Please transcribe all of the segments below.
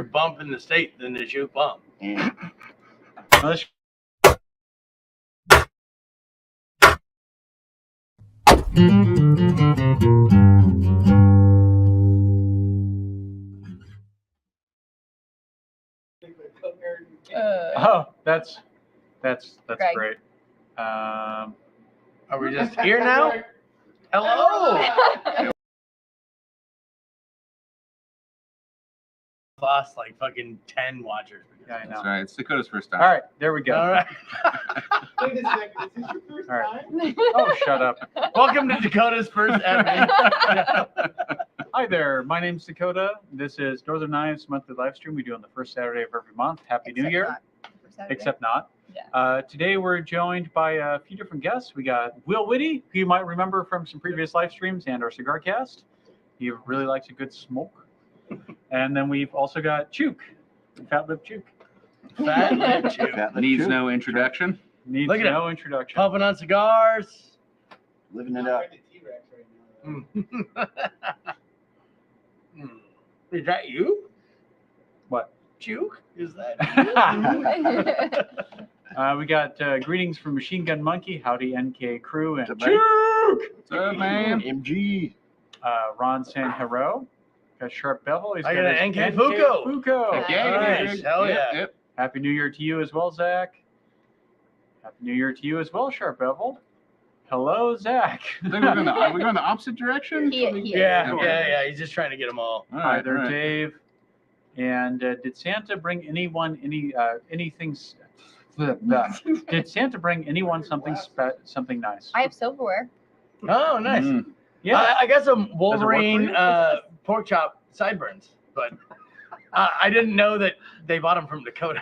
bump in the state than the juke bump. Yeah. Oh, that's Greg. great. Are we just here now? Hello. Lost like fucking 10 watchers. Yeah, I know. That's right. It's Dakota's first time. All right, there we go. All right. Wait a second, is this your first All right. time? Oh, shut up. Welcome to Dakota's first ever. Hi there. My name's Dakota. This is Northern Knives monthly live stream we do on the first Saturday of every month. Happy New Year. Except not. Yeah. Today we're joined by a few different guests. We got Will Whitty, who you might remember from some previous live streams and our cigar cast. He really likes a good smoke. And then we've also got Chook, Fat Lip Chook. Fat lip chew. Needs no introduction. Needs Look at no introduction. Pumping on cigars. Living it I'm up. wearing the T-Rex right now. Is that you? What? Juke? Is that We got greetings from Machine Gun Monkey, Howdy NK Crew, and What's up, buddy? What's up, man? MG. Ron Sanjero. Got Sharp Bevel. He's I got got his an NK Fuko. Fuko. Nice. Nice. Hell yeah. Yep. Happy New Year to you as well, Zach. Happy New Year to you as well, Sharp Bevel. Hello, Zach. I think are we going the opposite direction? He Yeah, Okay. yeah. He's just trying to get them all. All Hi right, there, all right. Dave. And did Santa bring anyone anything? Did Santa bring anyone something nice? I have silverware. Oh, nice. Mm. Yeah. I got some Wolverine for you? pork chop sideburns, but I didn't know that they bought them from Dakota.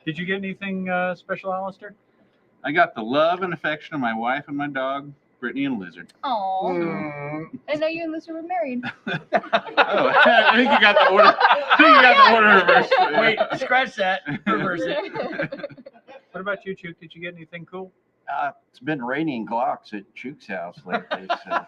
Did you get anything special, Alistair? I got the love and affection of my wife and my dog, Brittany and Lizard. Oh, Mm. I know you and Lizard were married. Oh, I think you got the order. I think you got the order reversed. Wait, scratch that. Reverse it. What about you, Chook? Did you get anything cool? It's been raining Glocks at Chook's house lately. So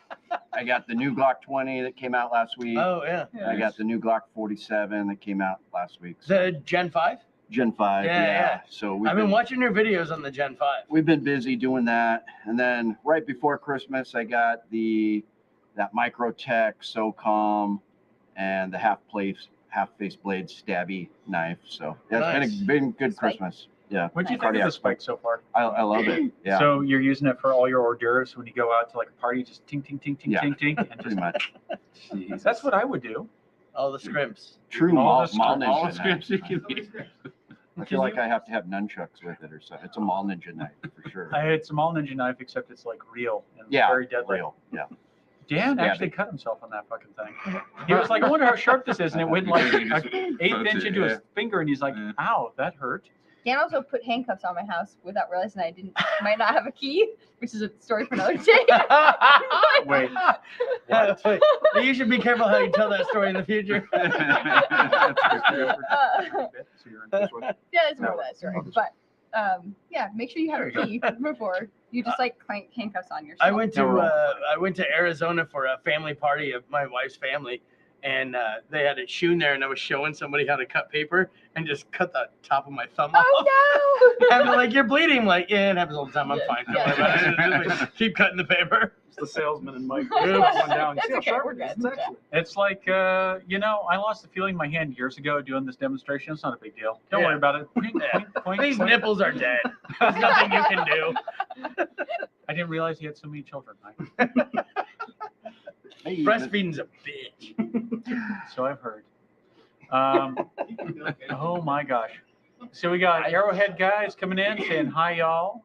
I got the new Glock 20 that came out last week. Oh, yeah. I got the new Glock 47 that came out last week. So The Gen 5? Gen 5. Yeah. So I've been watching your videos on the Gen 5. we've been busy doing that. And then right before Christmas, I got that Microtech SOCOM and the half face blade stabby knife. So yeah, Nice. it's been a good Spike. Christmas. Yeah. What do you think Cardiac of the spike so far? I love it. Yeah. So you're using it for all your hors d'oeuvres when you go out to like a party, just ting, ting, ting, ting, Yeah. ting, ting, and Pretty just, much. that's what I would do. All the scrimps. True All mall the ninja All the knife. scripts you can use. I feel like I have to have nunchucks with it or something. It's a mall ninja knife for sure. I had some all ninja knife, except it's like real and Yeah, very deadly. real. Yeah. Dan Stabby. actually cut himself on that fucking thing. He was like, I wonder how sharp this is. And it went like an eighth inch into his finger. And he's like, Yeah. ow, that hurt. Dan also put handcuffs on my house without realizing I might not have a key, which is a story for another day. Wait. You should be careful how you tell that story in the future. So you're in this one. Yeah, it's more of that story. But yeah, make sure you have There a you go. key before you just like clank handcuffs on yourself. I went to Arizona for a family party of my wife's family, and they had a shoe in there, and I was showing somebody how to cut paper, and just cut the top of my thumb off. Oh no! And they're like, "You're bleeding." Like, yeah, it happens all the time. I'm Yeah. fine. Don't worry about it. Just keep cutting the paper. It's the salesman and Mike. Oops. One down. That's See how okay, sharp we're it is? good. It's excellent. It's like, I lost the feeling in my hand years ago doing this demonstration. It's not a big deal. Don't Yeah. worry about it. Point, Yeah. point, point, These point. nipples are dead. There's nothing you can do. I didn't realize he had so many children. Mike. Hey, Breastfeeding's a bitch. So I've heard. Oh my gosh. So we got Arrowhead guys coming in saying hi, y'all.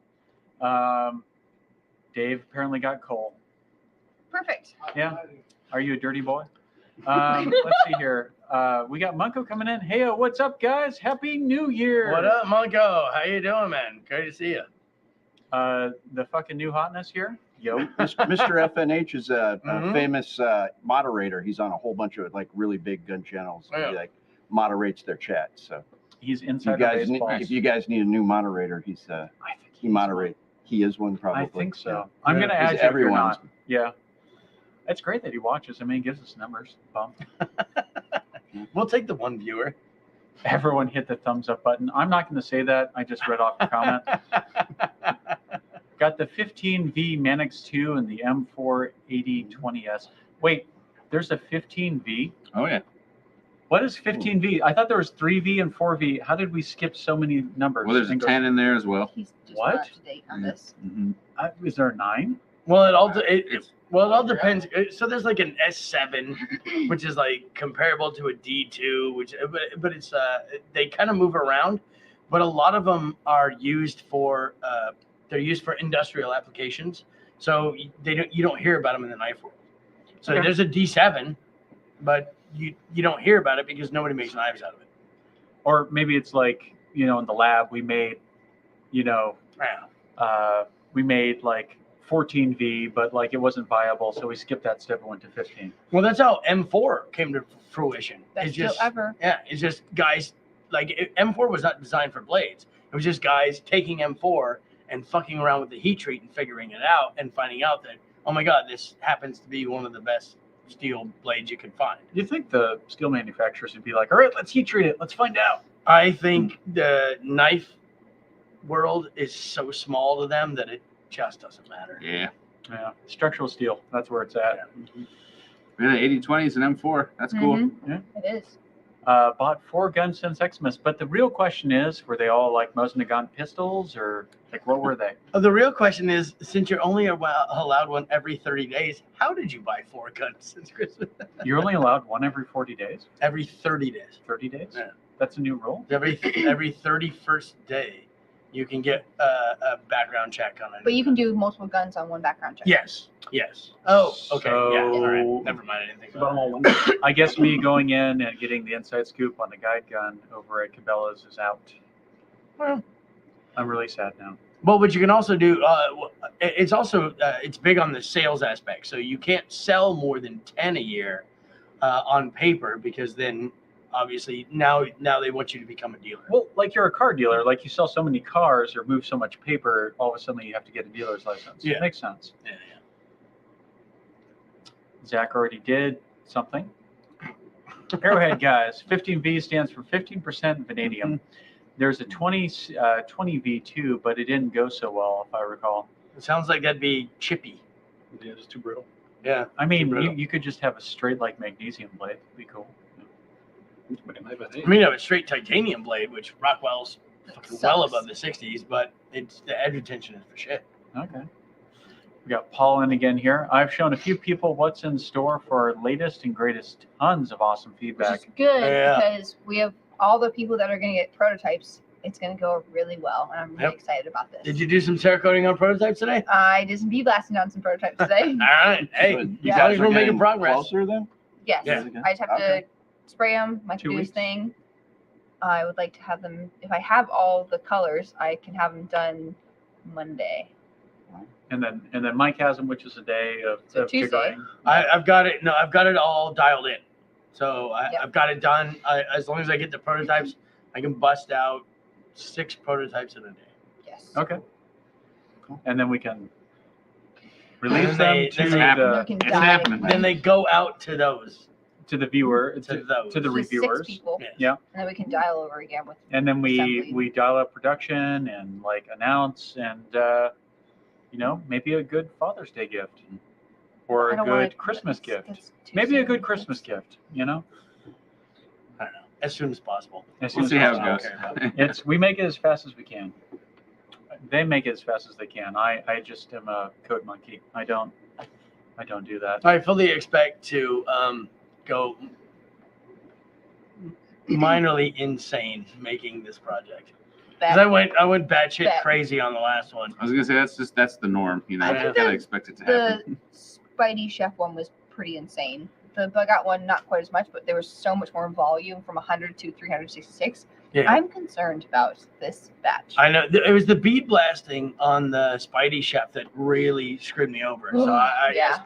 Dave apparently got coal. Perfect. Yeah. Are you a dirty boy? Let's see here. We got Munko coming in. Hey, what's up, guys? Happy New Year. What up, Monko? How you doing, man? Great to see you. The fucking new hotness here. Yo. Mr. FNH is a Mhm. famous moderator. He's on a whole bunch of like really big gun channels. Oh, yeah. He like moderates their chat. So He's you inside guys, baseball. if you guys need a new moderator, I think he moderate. He is one probably. I think so. Yeah. I'm gonna Because add you if you're everyone's- not. Yeah. It's great that he watches. I mean, he gives us numbers. We'll take the one viewer. Everyone hit the thumbs up button. I'm not going to say that. I just read off your comment. Got the 15V Manix 2 and the M4 8020S. Wait, there's a 15V? Oh yeah. What is 15V? I thought there was 3V and 4V. How did we skip so many numbers? Well, there's a 10 in there as well. He's just What? not up to date on this. Mm-hmm. Is there a 9? Well, it all depends. So there's like an S7, which is like comparable to a D2, which but it's they kind of move around, but a lot of them are used for they're used for industrial applications. So you don't hear about them in the knife world. So Okay. there's a D7, but you don't hear about it because nobody makes knives out of it. Or maybe it's like, in the lab we made, Yeah. we made like 14V, but like it wasn't viable, so we skipped that step and went to 15. Well, that's how M4 came to fruition. Best It's deal just ever. Yeah, it's just guys M4 was not designed for blades. It was just guys taking M4 and fucking around with the heat treat and figuring it out and finding out that, oh my God, this happens to be one of the best steel blades you can find. You think the steel manufacturers would be like, all right, let's heat treat it. Let's find out. I think the knife world is so small to them that it just doesn't matter. Yeah. Yeah, structural steel. That's where it's at. Yeah, 8020s and M4. That's cool. Mhm. It is. Bought 4 guns since Xmas, but the real question is, were they all like Mosin-Nagant pistols, or like what were they? The real question is, since you're only allowed one every 30 days, how did you buy 4 guns since Christmas? You're only allowed one every 40 days? Every 30 days. 30 days? Yeah. That's a new rule? Every 31st day, you can get a background check on it. But you can do multiple guns on one background check. Yes. Oh, okay. Yeah. All So- right. Never mind. I didn't think about that. I guess me going in and getting the inside scoop on the guide gun over at Cabela's is out. Well, I'm really sad now. well, but you can also do. It's also it's big on the sales aspect. So you can't sell more than 10 a year on paper, because then obviously now they want you to become a dealer. Well, like you're a car dealer, like you sell so many cars or move so much paper, all of a sudden you have to get a dealer's license. Yeah. It makes sense. Yeah. Zach already did something. Arrowhead guys, 15V stands for 15% vanadium. There's a 20V too, but it didn't go so well, if I recall. It sounds like that'd be chippy. Yeah, it's too brittle. Yeah. I mean, brittle. you could just have a straight like magnesium blade. It'd be cool. I mean, a straight titanium blade, which Rockwell's fucking well Sucks. above the 60s, but it's the edge retention is for shit. Okay. We got Paul in again here. I've shown a few people what's in store for our latest and greatest. Tons of awesome Which feedback. is good Yeah. because we have all the people that are going to get prototypes. It's going to go really well, and I'm really Yep. excited about this. Did you do some Cerakoting on prototypes today? I did some blasting on some prototypes today. All right. Hey, Good. you Yeah. guys were Are making getting progress. Closer then? Yes, Yeah. I just have Okay. to spray them, like 2 do his weeks. thing. I would like to have them. If I have all the colors, I can have them done Monday. And then Mike has them, which is a day of Tuesday. jiggling. I've got it. No, I've got it all dialed in. So Yep. I've got it done. As long as I get the prototypes, I can bust out 6 prototypes in a day. Yes. Okay. And then we can release And them they- to then We the can It's dive happening. Then they go out to those. to the viewer To to those. the to 6 reviewers. people, Yes. Yeah. and then we can dial over again with. And then Assembly. we dial up production and like announce and maybe a good Father's Day gift or I a don't wanna- good Christmas gift. that's too Maybe a soon. good Christmas gift, I don't know. As soon as possible. As soon We'll as see how it possible. goes. It's we make it as fast as we can. They make it as fast as they can. I just am a code monkey. I don't do that. I fully expect to go minorly insane making this project. 'Cause I went batshit Bet. crazy on the last one. I was gonna say that's the norm. You know, I you think gotta the- expect it to happen. The Spidey Chef one was pretty insane. The Bug Out one, not quite as much, but there was so much more volume from 100 to 366. Yeah. I'm concerned about this batch. I know it was the bead blasting on the Spidey Chef that really screwed me over. So Yeah.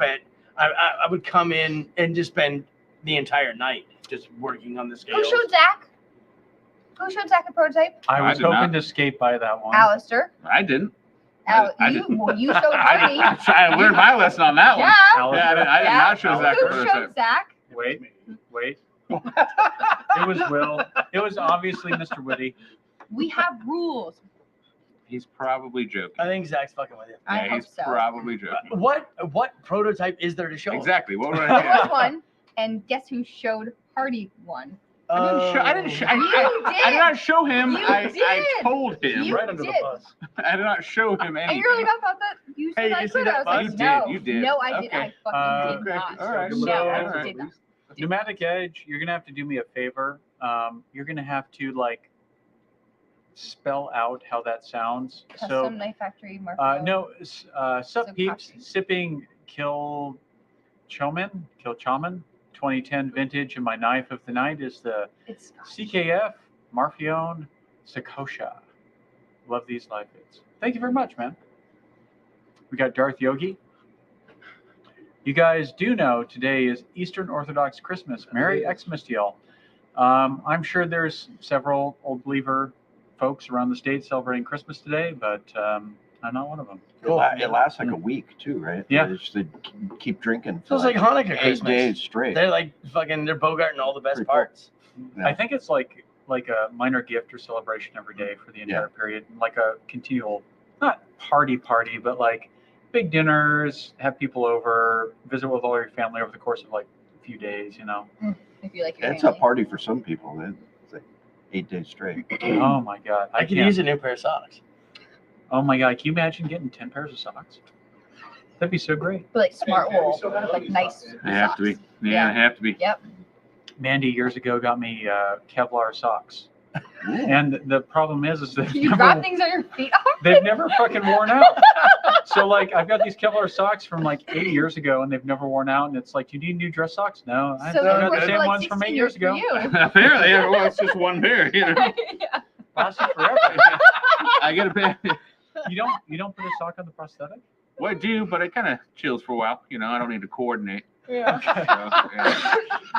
I would come in and just spend the entire night just working on the scales. Who showed Zach? Who showed Zach a prototype? I I was did hoping not. to skate by that one. Alistair. I didn't. You showed Hardy. I learned my lesson on that one. Yeah. Alice, Yeah, I did not show Zach the Who first showed time. Zach? Wait. It was Will. It was obviously Mr. Witty. We have rules. He's probably joking. I think Zach's fucking with you. I Yeah, hope he's so. probably joking. What prototype is there to show? Exactly. What would There I was one, and guess who showed Hardy one? I didn't not show him. You I did. told him. You right under the did. bus. I did not show him And anything. you're like, I thought that you said Hey, I you see could. that I was like, bus? no. You did. No, I did. Okay. I fucking did Okay. not. All right. No, So- I did not. Pneumatic Edge, you're gonna have to do me a favor. You're gonna have to like spell out how that sounds. Custom Knife Factory Murphy. No, Sup So Peeps, copy. sipping Kill Choman, 2010 vintage, and my knife of the night is the It's CKF Marfione Sakosha. Love these live vids. Thank you very much, man. We got Darth Yogi. You guys do know today is Eastern Orthodox Christmas. Merry Xmas to y'all. I'm sure there's several Old Believer folks around the state celebrating Christmas today, but I'm not one of them. It lasts like a week too, right? Yeah. They just keep drinking. So For it's like Hanukkah 8 Christmas. days straight. They're like fucking. They're bogarting all the best Pretty cool. parts. Yeah. I think it's like a minor gift or celebration every day for the entire period, like a continual, not party, but like big dinners, have people over, visit with all your family over the course of like a few days, you know. if you like your It's a family. party for some people. It's like 8 days straight. Oh my God. I could can't- use a new pair of socks. Oh my God. Can you imagine getting 10 pairs of socks? That'd be so great. But like smart Yeah, we wool, still have like these nice. socks. They have to be. socks. Yeah, they have to be. Yep. Mandy years ago got me Kevlar socks. And the problem is that You got things on your feet. they've never fucking worn out. So like I've got these Kevlar socks from like 8 years ago and they've never worn out. And it's like, do you need new dress socks? No, I So got they the worked for same like ones from 16 8 years for ago. you. Apparently, well, it's just one pair. You know, Yeah. Lasted forever. I get a pair. You don't put a sock on the prosthetic? Well, I do, but it kind of chills for a while. You know, I don't need to coordinate. Yeah. So, yeah.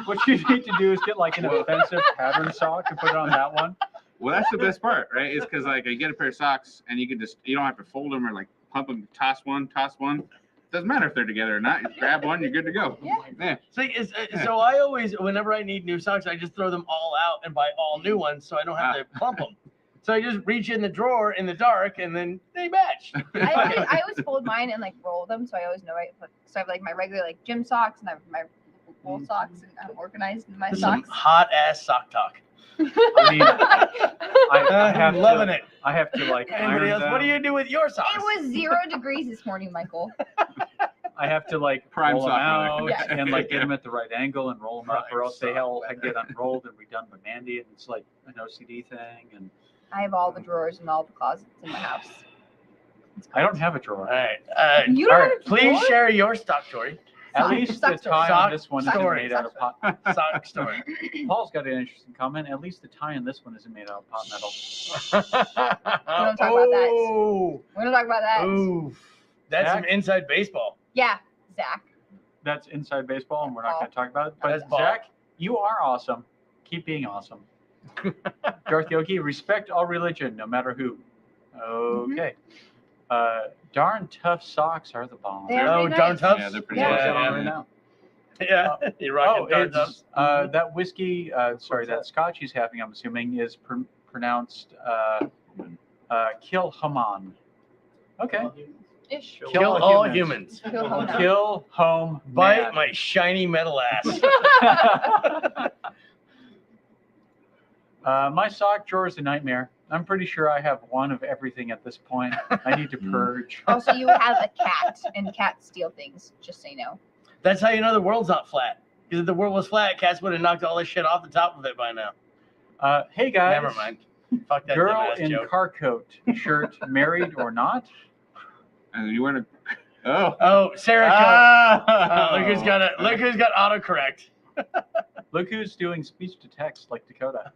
What you need to do is get like an offensive pattern sock and put it on that one. Well, that's the best part, right? Is because like you get a pair of socks and you don't have to fold them or like pump them, toss one. Doesn't matter if they're together or not. You grab one, you're good to go. Yeah. So I always, whenever I need new socks, I just throw them all out and buy all new ones, so I don't have to pump them. So I just reach in the drawer in the dark, and then they match. I always fold mine and like roll them, so I always know. So I have like my regular like gym socks and I have my wool socks, and I'm organized in my Some socks. hot ass sock talk. I mean, I have I'm loving to, it. I have to like Anybody iron else? What do them. you do with your socks? It was 0 degrees this morning, Michael. I have to like Prime roll them sock out weather. Yeah. and like get them at the right angle and roll them up, or Prime else they sock all weather. get unrolled and redone by Mandy, and it's like an OCD thing. And I have all the drawers and all the closets in my house. It's I don't great. have a drawer. All right. You don't all have right. a Please drawer? share your stock story. At Sock- least sock the story. tie Sock on this one isn't story. made out of pot. Sock story. Paul's got an interesting comment. At least the tie on this one isn't made out of pot metal. Don't talk about that. Oh, We're gonna talk about that. oof. That's Zach? some inside baseball. Yeah, Zach. That's inside baseball, and we're not going to talk about it. That's But ball. Zach, you are awesome. Keep being awesome. Darth Yogi, respect all religion, no matter who. Okay. Darn tough socks are the bomb. They're Oh, pretty John nice. Tufts? Yeah, they're pretty What's Yeah, that on yeah. right now? Yeah, you're rocking Oh, Darn Tufts. it's that whiskey. Sorry, that Scotch he's having. I'm assuming is pronounced Kill Haman. Okay. Ish. Kill all humans. Kill home now. Kill home. Bite man. my shiny metal ass. My sock drawer is a nightmare. I'm pretty sure I have one of everything at this point. I need to purge. Also, you have a cat, and cats steal things. Just so you know. That's how you know the world's not flat. Because if the world was flat, cats would have knocked all this shit off the top of it by now. Hey guys. Never mind. Fuck that Girl dumbass in joke. car coat, shirt, married or not? And you weren't a. Oh. Oh, Sarah. Ah. Look who's got autocorrect. Look who's doing speech to text like Dakota.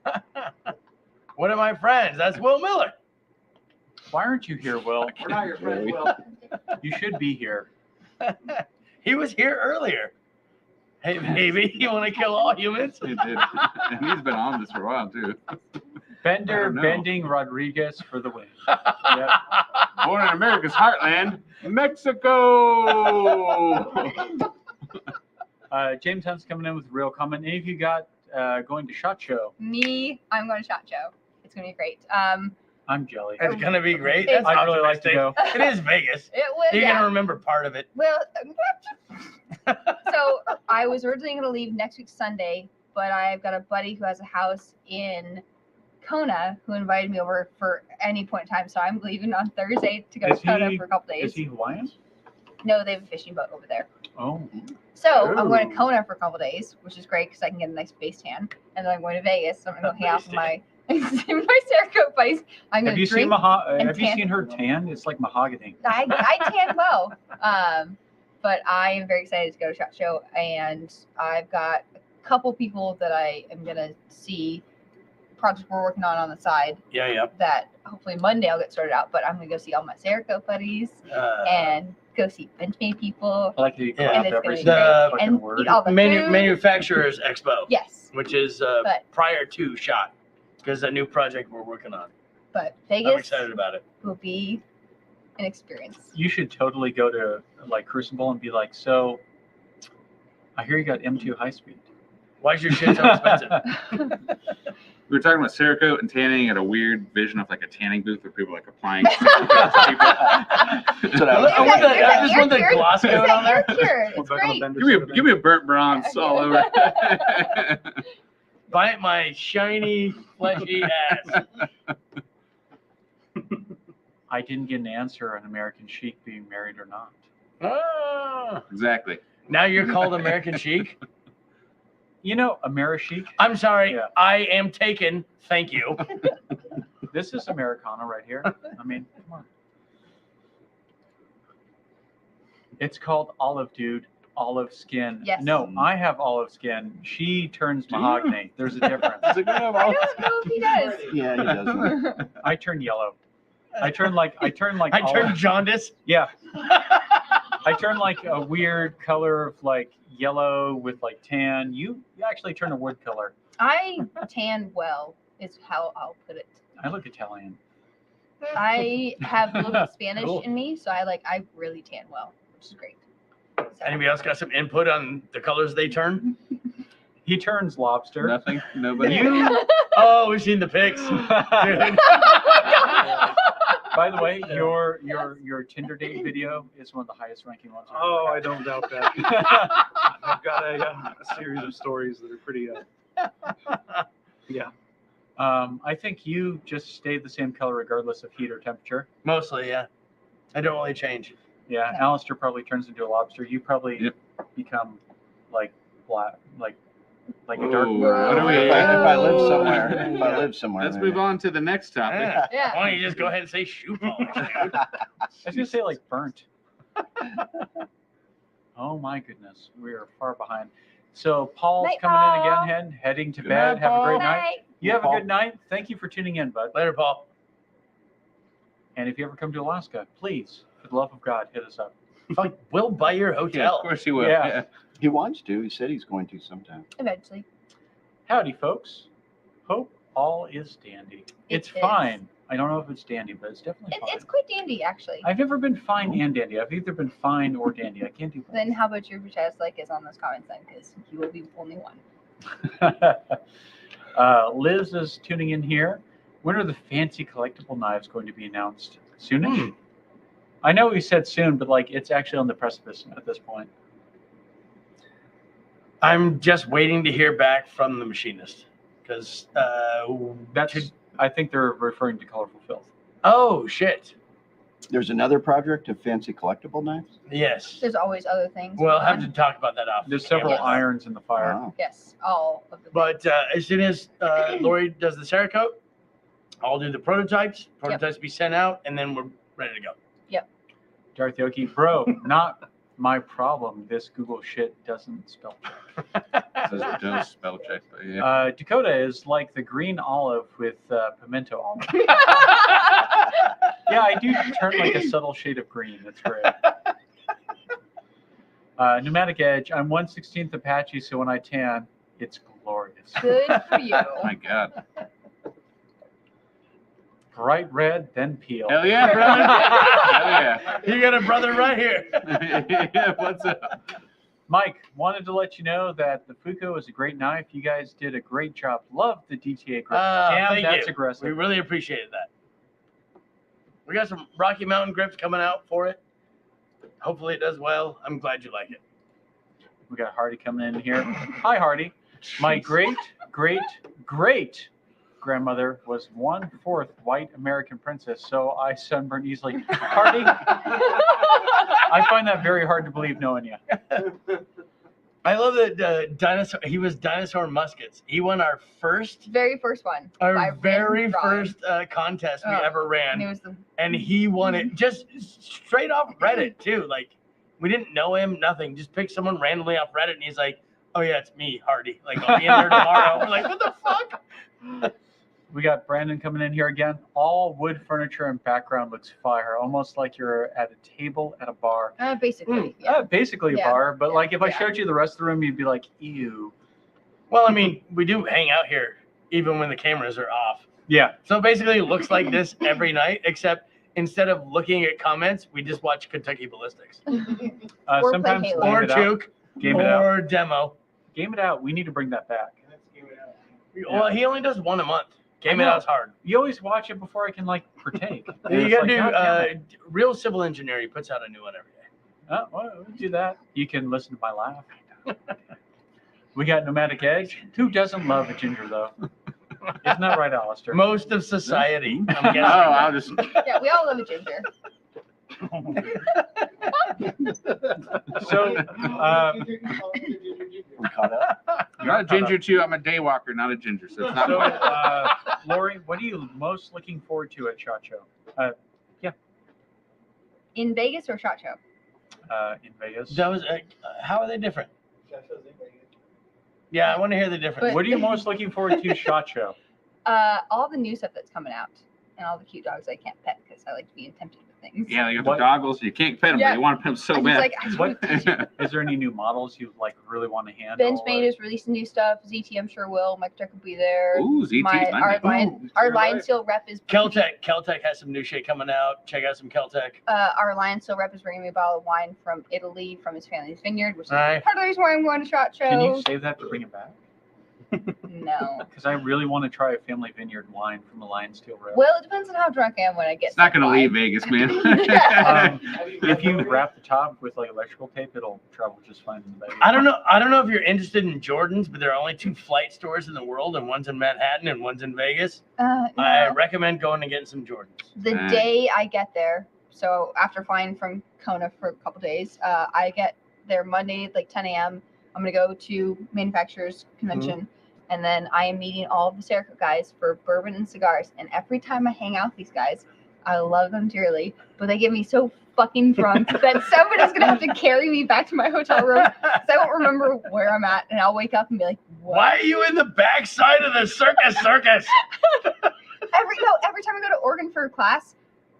One of my friends. That's Will Miller. Why aren't you here, Will? We're not your friends, Will. You should be here. He was here earlier. Hey, baby, you want to kill all humans? He did. And he's been on this for a while too. Bender don't know. Bending Rodriguez for the win. Yep. Born in America's heartland, Mexico. James Hunt's coming in with a real comment. Any of you got going to SHOT Show? Me, I'm going to SHOT Show. It's gonna be great. I'm jelly. It's gonna be great. It's- That's I'd really like to optimistic. go. It is Vegas. It was. You're Yeah. gonna remember part of it. Well, so I was originally going to leave next week Sunday, but I've got a buddy who has a house in Kona who invited me over for any point in time. So I'm leaving on Thursday to go Is to Kona he- for a couple days. Is he Hawaiian? No, they have a fishing boat over there. Oh, So I'm going Ooh. to Kona for a couple days, which is great because I can get a nice base tan. And then I'm going to Vegas. So I'm going to go hang out with my Cerakote buddies. I'm going have to you drink. seen and Have you tan. seen her tan? It's like mahogany. I tan well. But I am very excited to go to SHOT Show, and I've got a couple people that I am gonna see projects we're working on the side Yeah. that hopefully Monday I'll get sorted out. But I'm gonna go see all my Cerakote buddies and go see Benchmade people. I like that you Yeah. clapped And it's every gonna be single great. fucking And word. eat all the food. Manufacturers Expo, Yes, which is But- prior to SHOT, because a new project we're working on. but I'm Vegas excited about it. will be an experience. You should totally go to like Crucible and be like, so I hear you got M2 high speed. Why is your shit so expensive? We were talking about Cerakote and tanning, and a weird vision of like a tanning booth where people like applying Cerakote to people. That's what I was I want thinking. I just want the There's gloss There's coat on that there. air cure. It's great. Give me a burnt bronze Yeah. all over. Bite my shiny, fleshy ass. I didn't get an answer on American Chic being married or not. Ah. Exactly. Now you're called American Chic? You know, Americhic. I'm sorry. Yeah. I am taken. Thank you. This is Americana right here. I mean, come on. It's called olive, dude. Olive skin. Yes. No, I have olive skin. She turns Do you? mahogany. There's a difference. Is it gonna have I all- don't know if he does. Yeah, he does. I turn yellow. I turn like I olive. turned jaundice. Yeah. I turn like a weird color of like yellow with like tan. You actually turn a wood color. I tan well, is how I'll put it. I look Italian. I have a little bit of Spanish Cool. in me, so I really tan well, which is great. So, Anybody else got some input on the colors they turn? He turns lobster. Nothing. Nobody. You, Oh, we've seen the pics. Dude. by the way, your Tinder date video is one of the highest ranking ones. Oh, I don't doubt that. I've got a series of stories that are pretty. Yeah. I think you just stay the same color regardless of heat or temperature. Mostly, yeah. I don't really change. Yeah, Yeah. Alistair probably turns into a lobster. You probably Yep. become like black, like a dark. Ooh, Whoa. what are we? If I live Whoa. somewhere, if I live somewhere. Let's maybe. move on to the next topic. Yeah. Yeah. Why don't you just go ahead and say shoe polish, dude? I was gonna say like burnt. Oh my goodness, we are far behind. So Paul's Night, coming Paul. in again, heading to Good bed. night, Have a great Paul. night. Night. You have a Paul. good night. Thank you for tuning in, bud. Later, Paul. And if you ever come to Alaska, please, for the love of God, hit us up. Fuck, we'll buy your Yeah, hotel. of course you will. Yeah. Yeah. He wants to. He said he's going to sometime. Eventually. Howdy, folks. Hope all is dandy. It's It is. fine. I don't know if it's dandy, but it's definitely fine. It's quite dandy, actually. I've never been fine and dandy. I've either been fine or dandy. I can't do both. Then how about your chest like is on those comments then? Because you will be only one. Liz is tuning in here. When are the fancy collectible knives going to be announced? Soonish? I know we said soon, but like it's actually on the precipice at this point. I'm just waiting to hear back from the machinist. Because, That's. I think they're referring to Colorful Filth. oh, shit. There's another project of fancy collectible knives. Yes. There's always other things. We'll going have on. to talk about that off. There's several Yes. irons in the fire. Wow. Yes, all of the. But as soon as Lori does the Cerakote, I'll do the prototypes. Prototypes be sent out, and then we're ready to go. Dorothy Oki, bro, not my problem. This Google shit doesn't spell check. Says it does spell check, but yeah. Dakota is like the green olive with pimento olive. Yeah, I do turn like a subtle shade of green. That's great. Pneumatic Edge. I'm 1/16 Apache, so when I tan, it's glorious. Good for you. Oh my God. bright red, then peel. Hell yeah, brother. Hell yeah. You got a brother right here. Yeah, what's up? Mike, wanted to let you know that the Fuko is a great knife. You guys did a great job. Love the DTA grip. Damn, Thank that's you. aggressive. We really appreciated that. We got some Rocky Mountain grips coming out for it. Hopefully it does well. I'm glad you like it. We got Hardy coming in here. Hi, Hardy. My great grandmother was 1/4 white American princess, so I sunburn easily. Hardy, I find that very hard to believe knowing you. I love that dinosaur. He was Dinosaur Muskets. He won our Very first one. by our random very drawing. first contest we Oh, ever And it ran, was the and he won it just straight off Reddit too. Like we didn't know him, nothing. Just picked someone randomly off Reddit, and he's like, "Oh yeah, it's me, Hardy. Like I'll be in there tomorrow." We're like, "What the fuck?" We got Brandon coming in here again. All wood furniture and background looks fire, almost like you're at a table at a bar. basically. Yeah. Basically a Yeah. bar, but like if I Yeah. showed you the rest of the room, you'd be like, ew. Well, I mean, we do hang out here even when the cameras are off. Yeah. So basically, it looks like this every night, except instead of looking at comments, we just watch Kentucky Ballistics Or play Sometimes Halo. game or it out. Juke Game it out. or Demo. Game it out. We need to bring that back. Well, he only does one a month. Game I it know. out's hard. You always watch it before I can like partake. And You it's gotta like, do God damn it. Real Civil Engineer. He puts out a new one every day. Well, we do that. You can listen to my laugh. We got Nomadic Egg. Who doesn't love a ginger though? Isn't that right, Alistair? Most of society, I'm Oh, guessing. I'll just. Yeah, we all love a ginger. So, We caught up. I'm not a ginger too. I'm a day walker, not a ginger. So it's not. So, Lori, what are you most looking forward to at SHOT Show? In Vegas or SHOT Show? In Vegas. That was, how are they different? Yeah, I want to hear the difference. But- What are you most looking forward to SHOT Show? All the new stuff that's coming out and all the cute dogs I can't pet because I like being tempted with things. Yeah, they got What- the goggles. You can't pet them, Yeah. but you want to pet them so I'm bad. just like, I just What- want to Is there any new models you like really want to handle? Ben Spain is releasing new stuff. ZT, I'm sure will. Mike Tech will be there. Ooh, ZT. Our Lion Steel rep is Keltec has some new shit coming out. Check out some Keltec. our Lion Steel rep is bringing me a bottle of wine from Italy from his family's vineyard, which is Aye. part of the reason why I'm going to SHOT Show. Can you save that to bring it back? No. Because I really want to try a family vineyard wine from the Lion Steel Rep. Well, it depends on how drunk I am when I get. It's not going to wine. leave Vegas, man. Yeah. If you wrap the top with like electrical tape, it'll travel just fine in the bag. I don't know if you're interested in Jordans, but there are only 2 flight stores in the world, and one's in Manhattan and one's in Vegas. I No. recommend going and getting some Jordans. The day I get there, so after flying from Kona for a couple days, I get there Monday, like 10 a.m. I'm going to go to manufacturers convention, and then I am meeting all of the Cerakote guys for bourbon and cigars. And every time I hang out with these guys, I love them dearly, but they get me so fucking drunk that somebody's going to have to carry me back to my hotel room because I won't remember where I'm at, and I'll wake up and be like, what? Why are you in the backside of the circus? Every time I go to Oregon for a class,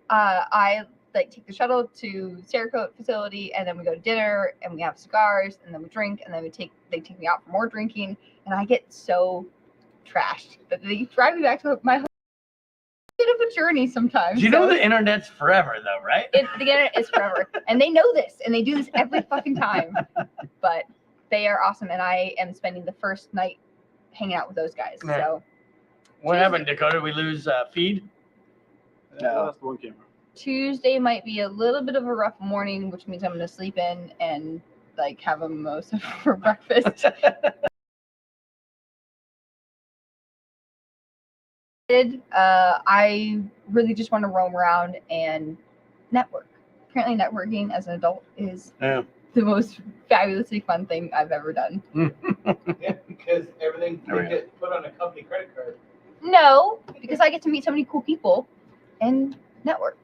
I like take the shuttle to Cerakote facility, and then we go to dinner, and we have cigars, and then we drink, and then they take me out for more drinking, and I get so trashed that they drive me back to my home. Bit of a journey sometimes. You know so the internet's forever, though, right? the internet is forever, and they know this, and they do this every fucking time. But they are awesome, and I am spending the first night hanging out with those guys. Yeah. So What happened, Dakota? We lose feed? No. That's the one camera. Tuesday might be a little bit of a rough morning, which means I'm going to sleep in and like have a mimosa for breakfast. I really just want to roam around and network. Apparently, networking as an adult is Yeah. the most fabulously fun thing I've ever done. Yeah, because everything There we they go. get put on a company credit card. No, because I get to meet so many cool people and network.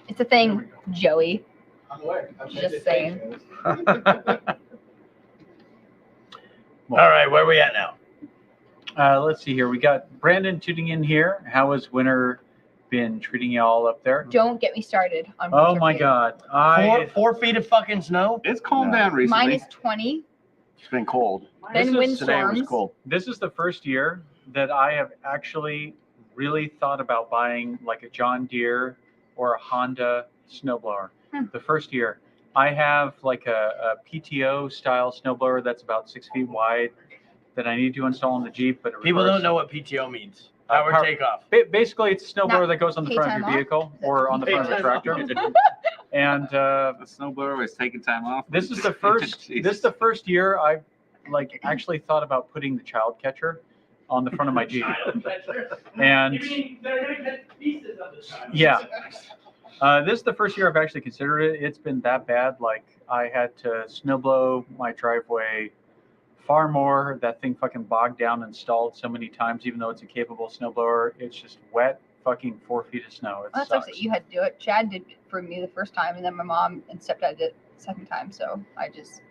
It's a thing, Joey. I'm aware. I've been Just to saying. trade shows. All right, where are we at now? Let's see here. We got Brandon tuning in here. How has winter been treating you all up there? Don't get me started on Oh winter my food. God. 4 feet of fucking snow? It's calmed No. down recently. Minus 20. It's been cold. Then This is- windstorms. Today was cold. This is the first year that I have actually really thought about buying like a John Deere or a Honda snowblower. The first year, I have like a PTO style snowblower that's about 6 feet wide that I need to install on the Jeep. But People don't know what PTO means. Power power- takeoff. Basically, it's a snowblower Not that goes on the pay front of time your off? vehicle or on the front of a Pay time tractor. off. And The snowblower was taking time off. this is the first. This is the first year I've like actually thought about putting the child catcher on the front of my Jeep. And yeah, this is the first year I've actually considered it. It's been that bad. Like I had to snowblow my driveway far more. That thing fucking bogged down and stalled so many times, even though it's a capable snowblower. It's just wet, fucking 4 feet of snow. It Well, that sucks. sucks that you had to do it. Chad did it for me the first time, and then my mom and stepdad did it the second time. So I just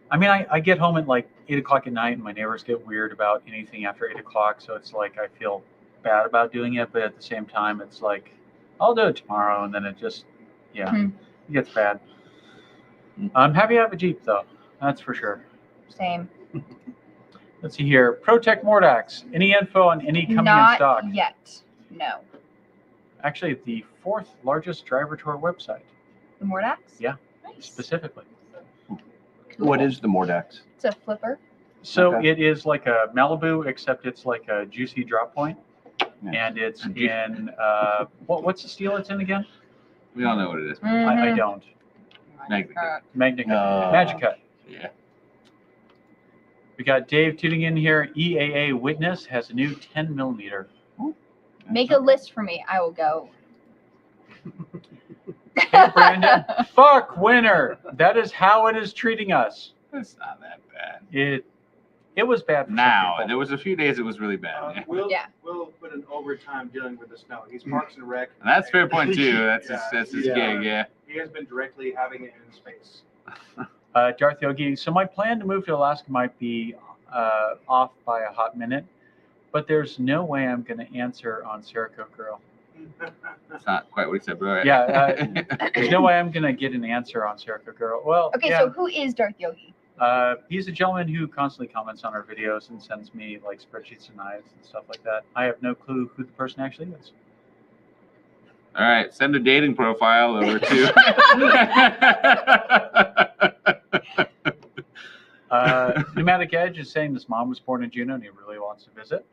I mean, I get home at like 8 o'clock at night, and my neighbors get weird about anything after 8 o'clock. So it's like I feel bad about doing it, but at the same time, it's like I'll do it tomorrow, and then it just, yeah, Hmm. it gets bad. I'm happy I have a Jeep, though. That's for sure. same. Let's see here. ProTech Mordax. Any info on any coming in Not stock? yet. No. Actually, the 4th largest driver tour website, The Mordax? Yeah. Nice. specifically. What is the Mordax? It's a flipper. So Okay. it is like a Malibu, except it's like a juicy drop point. Yeah. And it's in, what's the steel it's in again? We all know what it is. I Mhm. don't. Magnica. Magnica. Oh. Magica. Yeah. We got Dave tuning in here. EAA Witness has a new 10 millimeter. Make a list for me. I will go. Hey, Brandon. Fuck winter. That is how it is treating us. It's not that bad. It was bad for some Now, people. there was a few days it was really bad. Yeah. Yeah. Will put in overtime dealing with the snow. He's Parks and Rec. And that's a fair point too. That's Yeah. his Yeah. gig. Yeah. He has been directly having it in space. Darth Yogi. So my plan to move to Alaska might be off by a hot minute, but there's no way I'm going to answer on Serico Girl. That's not quite what he said, but all right. Yeah, there's no way I'm going to get an answer on Serico Girl. Well, Okay, yeah, so who is Darth Yogi? he's a gentleman who constantly comments on our videos and sends me like spreadsheets and knives and stuff like that. I have no clue who the person actually is. All right, send a dating profile over to. Pneumatic Edge is saying his mom was born in Juneau and he really wants to visit.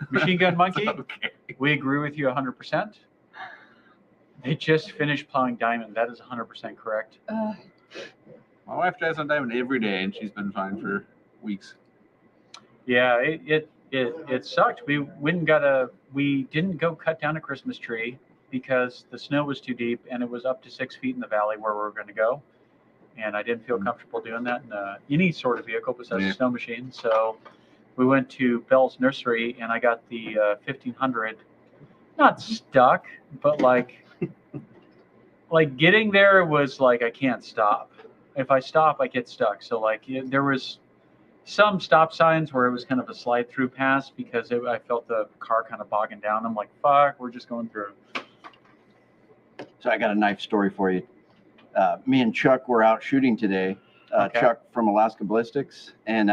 Machine Gun Monkey, Okay. we agree with you 100%. They just finished plowing diamond. That is 100% correct. My wife drives on diamond every day, and she's been fine for weeks. Yeah, it sucked. We didn't go cut down a Christmas tree because the snow was too deep and it was up to 6 feet in the valley where we were going to go. And I didn't feel comfortable doing that in any sort of vehicle besides Yeah. a snow machine. So we went to Bell's Nursery and I got the 1500, not stuck, but like getting there was like, I can't stop. If I stop, I get stuck. So like there was some stop signs where it was kind of a slide through pass because I felt the car kind of bogging down. I'm like, fuck, we're just going through. So I got a knife story for you. Me and Chuck were out shooting today. Okay. Chuck from Alaska Ballistics, and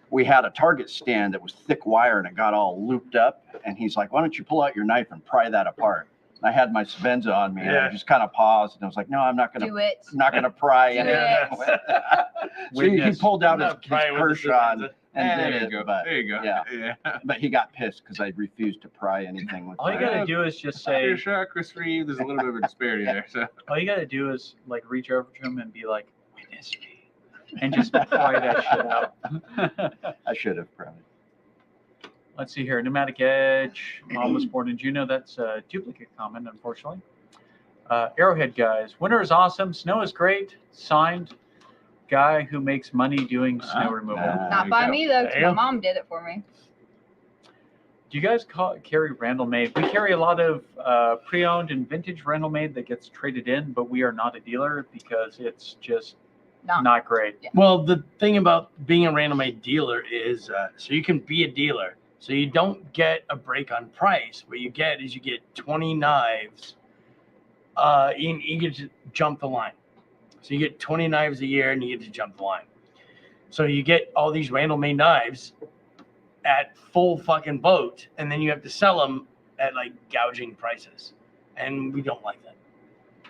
we had a target stand that was thick wire and it got all looped up. And he's like, "Why don't you pull out your knife and pry that apart?" And I had my Svenza on me, and I Yeah. just kind of paused, and I was like, "No, I'm not gonna, Do it. not gonna pry Do anything." it. with that." So he Witness. pulled out Not his prying with the Pershon Svenza. and there did you it, go. but There you go. yeah. but he got pissed because I refused to pry anything with All you my- got to do is just Say, say, shot, Chris Reeve. There's a little bit of a disparity there. So all you got to do is like reach over to him and be like, witness me. And just pry that shit out. I should have probably. Let's see here. Pneumatic Edge. Mom was born in Juneau. That's a duplicate comment, unfortunately. Arrowhead guys. Winter is awesome. Snow is great. Signed, guy who makes money doing snow removal. There Not you by go. me though, 'cause There you my go. mom did it for me. Do you guys carry Randall Made? We carry a lot of pre-owned and vintage Randall Made that gets traded in, but we are not a dealer because it's just not great. Well, the thing about being a random made dealer is so you can be a dealer. So you don't get a break on price. What you get is you get 20 knives. You get to jump the line. So you get 20 knives a year and you get to jump the line. So you get all these random made knives at full fucking boat, and then you have to sell them at like gouging prices, and we don't like that.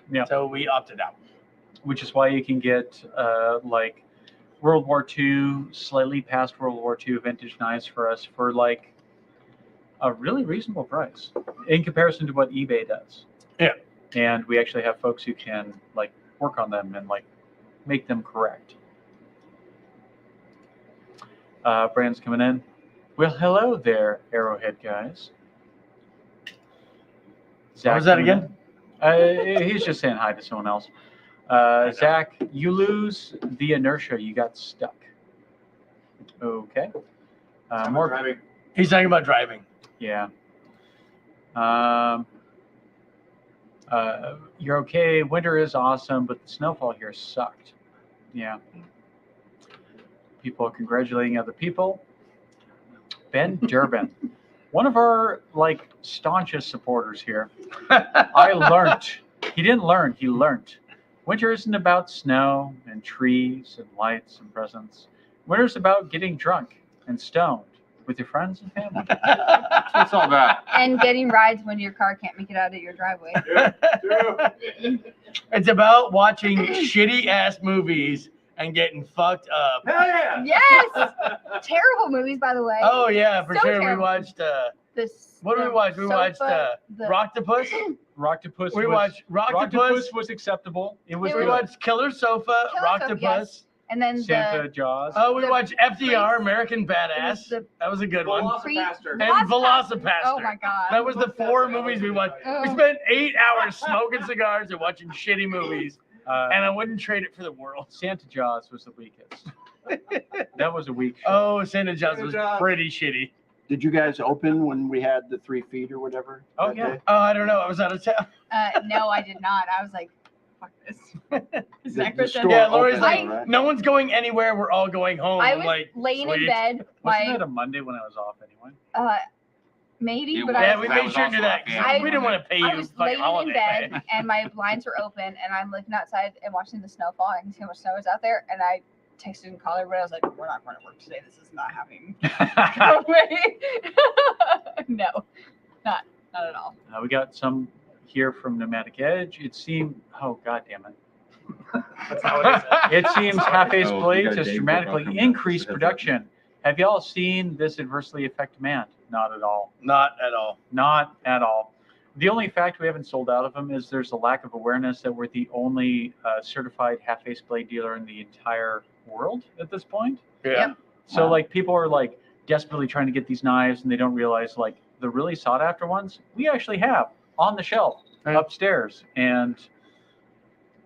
Yeah. So we opted out. Which is why you can get like World War II, slightly past World War II vintage knives for us for like a really reasonable price in comparison to what eBay does. Yeah. And we actually have folks who can like work on them and like make them correct. Brand's coming in. Well, hello there, Arrowhead guys. What was that coming again? in. He's just saying hi to someone else. Zach, you lose the inertia. You got stuck. Okay. More. Driving. He's talking about driving. Yeah. You're okay. Winter is awesome, but the snowfall here sucked. Yeah. People congratulating other people. Ben Durbin, one of our like staunchest supporters here. I learned. He didn't learn. He learned. Winter isn't about snow and trees and lights and presents. Winter's about getting drunk and stoned with your friends and family. That's what it's all about. And getting rides when your car can't make it out of your driveway. It's about watching shitty ass movies and getting fucked up. Hell yeah! Yes! Terrible movies, by the way. Oh yeah, for So sure. terrible. We watched. This, What did we watch? We watched the Rocktopus. Rocktopus. We was, watched Rocktopus. Rocktopus was acceptable. It was It We good. watched Killer Sofa, Killer Sofa, Rocktopus. yes. And then Santa Jaws. Oh, we The watched FDR, Prince- American Badass. the- That was a good one. Velocipaster. And Velocipaster. Oh my god. That was the 4 movies we watched. We Oh. spent 8 hours smoking cigars and watching shitty movies, Uh, and I wouldn't trade it for the world. Santa Jaws was the weakest. That was a weak show. Oh, Santa Jaws was Jaws. pretty shitty. Did you guys open when we had the 3 feet or whatever? Oh, that yeah. day? Oh, I don't know. I was out of town. No, I did not. I was like, fuck this. The store Yeah, Lori's opened, like, right? no one's going anywhere. We're all going home. I I'm was like, laying sweet. in bed. Wasn't My that a Monday when I was off anyway? maybe, It but was. Yeah, I we That made was sure to do also that. off, 'cause yeah. we didn't want to pay I you was fucking laying in holiday bed pay. and my blinds were open and I'm looking outside and watching the snowfall. I can see how much snow is out there. And I texted and called everybody. I was like, we're not going to work today. This is not happening. No way. No, not at all. We got some here from Pneumatic Edge. It seemed, oh god damn it! That's how it is. It seems Half-Ace Oh, you Blades got has Dave dramatically Buckle increased coming up. production. Have y'all seen this adversely affect demand? Not at all. Not at all. Not at all. The only fact we haven't sold out of them is there's a lack of awareness that we're the only certified Half-Ace Blade dealer in the entire world at this point. Yeah. Yep. So Wow. like people are like desperately trying to get these knives and they don't realize like the really sought after ones we actually have on the shelf Right. upstairs, and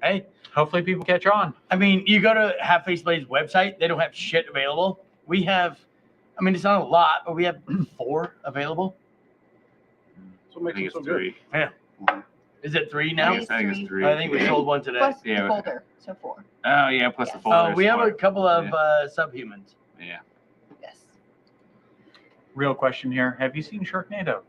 Hey, hopefully people catch on. I mean, you go to Half Face Blade's website, they don't have shit available. We have, I mean, it's not a lot, but we have 4 available. That's what I makes think them it's so good. 3. Is it 3 It now? is I think it's 3. 3. I think we sold one today. Plus Yeah, the but- folder, so 4. Oh yeah, plus the Yes. folder. Oh, we have a smart. couple of Yeah. subhumans. Yeah. Yes. Real question here: have you seen Sharknado?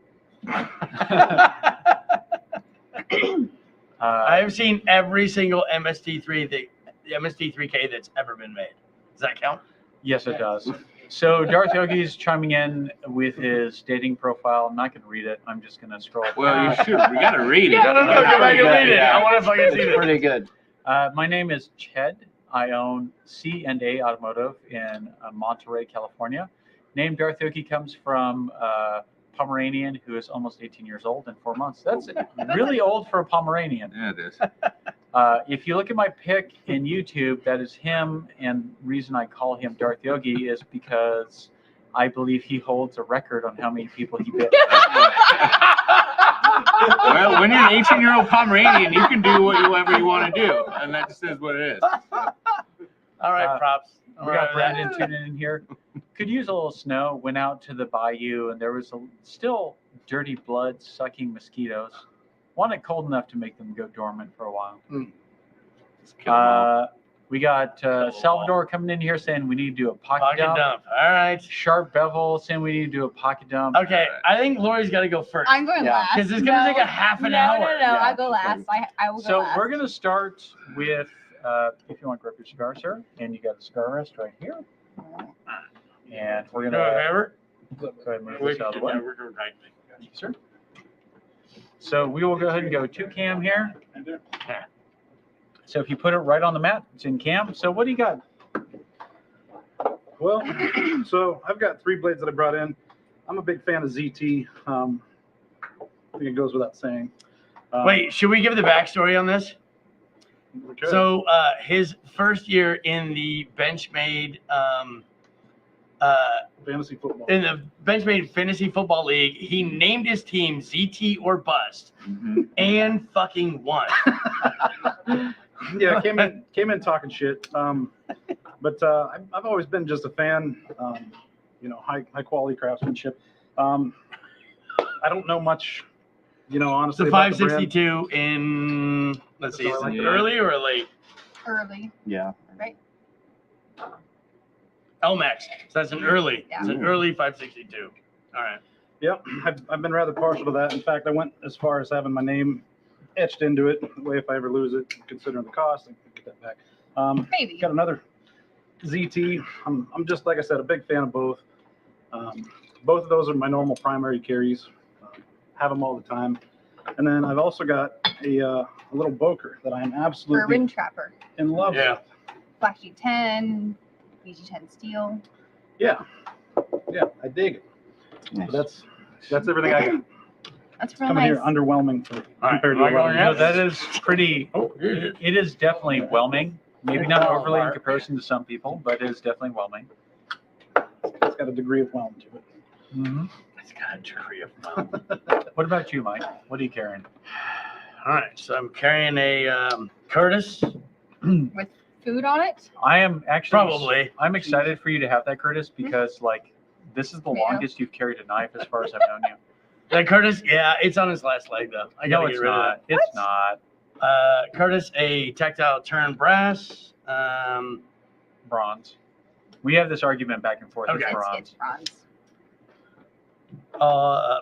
I've seen every single MST3 the MST3K that's ever been made. Does that count? Yes, it does. So Darth Yogi's chiming in with his dating profile. I'm not going to read it. I'm just going to scroll. Well, you past. should. We gotta read it. No, go back and read it. I want to fucking see It's this. pretty good. My name is Ched. I own C&A Automotive in Monterey, California. Name Darth Yogi comes from a Pomeranian who is almost 18 years old in 4 months. That's really old for a Pomeranian. Yeah, it is. If you look at my pic in YouTube, that is him. And reason I call him Darth Yogi is because I believe he holds a record on how many people he bit. Well, when you're an 18-year-old Pomeranian, you can do whatever you want to do, and that just is what it is. All right, props. We got Brandon tuning in here. Could use a little snow. Went out to the bayou, and there was still dirty blood-sucking mosquitoes. Wanted cold enough to make them go dormant for a while. Just kill 'em all. We got Salvador coming in here saying we need to do a pocket, Pocket dump. dump. All right. Sharp Bevel saying we need to do a pocket dump. Okay, I think Lori's got to go first. I'm going Yeah. last. 'Cause it's gonna take a half an hour. No, Yeah, I'll go last. I will go So last. we're going to start with, if you want to grab your cigar, sir, and you got a cigar rest right here. And we're going No, to remember? Go ahead and move We're this out of the way. right. Sir. So we will go ahead and go to cam here. So if you put it right on the mat, it's in cam. So what do you got? Well, so I've got 3 blades that I brought in. I'm a big fan of ZT. I think it goes without saying. Wait, should we give the backstory on this? Okay. So his first year in the Benchmade Fantasy football. in the Benchmade Fantasy Football League, he named his team ZT or Bust and fucking won. Yeah, came in talking shit. But I've always been just a fan. High quality craftsmanship. I don't know much, honestly. The about the brand. 562 in, let's see, is it Yeah. early or late? Early. Yeah. LMAX. So that's an early. Yeah. It's an early 562. All right. Yep, I've been rather partial to that. In fact, I went as far as having my name etched into it. That way, if I ever lose it, considering the cost, I can get that back. Maybe. Got another ZT. I'm just, like I said, a big fan of both. Both of those are my normal primary carries. Have them all the time. And then I've also got a little Boker that I am For a absolutely ring trapper. in love Yeah. with. Flashy 10, BG10 steel. Yeah, I dig it. Nice. That's everything I got. That's real Coming nice. here underwhelming for right, compared am I to a lot going of now? No, that is pretty. It is definitely whelming. Maybe not overly in comparison to some people, but it is definitely whelming. It's got a degree of whelm to it. Mm-hmm. It's got a degree of fun. What about you, Mike? What are you carrying? All right. So I'm carrying a Curtis. With food on it. I am actually Probably. I'm excited for you to have that, Curtis, because this is the Yeah. longest you've carried a knife as far as I've known you. That Curtis, yeah, it's on his last leg though. I gotta No, get it's rid not. of It's not that. Curtis, a tactile turn brass. bronze. We have this argument back and forth. Okay. It's It's bronze. bronze.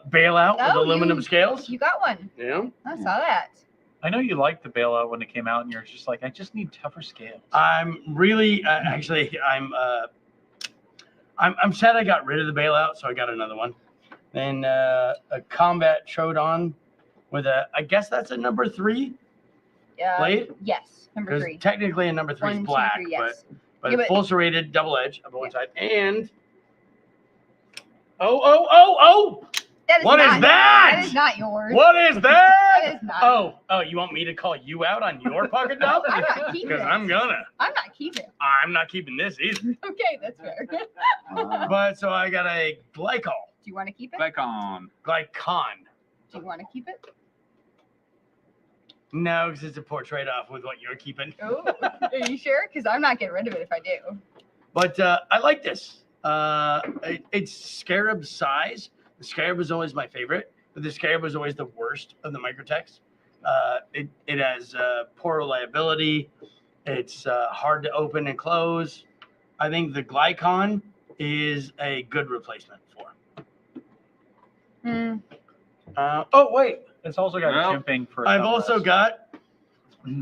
Bailout with Oh, aluminum you- scales. You got one. Yeah. I saw that. I know you liked the bailout when it came out, and you're just like, I just need tougher scales. I'm really actually I'm sad I got rid of the bailout, so I got another one. Then a combat Troodon with I guess that's a number 3 Yeah. blade. Yes. Number Because 3. technically a number 3 1, is 2, black, 3, yes. but Yeah, but- full serrated double edge on one side. And oh! That is What is not, that? That is not yours. What is that? That is not. Oh, you want me to call you out on your pocket dog? I'm not keeping Because it. I'm gonna. I'm not keeping it. I'm not keeping this either. Okay, that's fair. Do But so I got a glycol. you want to keep it? Back on. Glycon. Do you want to keep it? No, because it's a poor trade-off with what you're keeping. Oh, are you sure? Because I'm not getting rid of it if I do. But I like this. It's Scarab size. The Scarab was always my favorite, but the Scarab was always the worst of the Microtechs. It has poor reliability. It's hard to open and close. I think the Glycon is a good replacement for. Hmm. Oh wait, it's also got Well, chimping for. I've thumb also rest. got.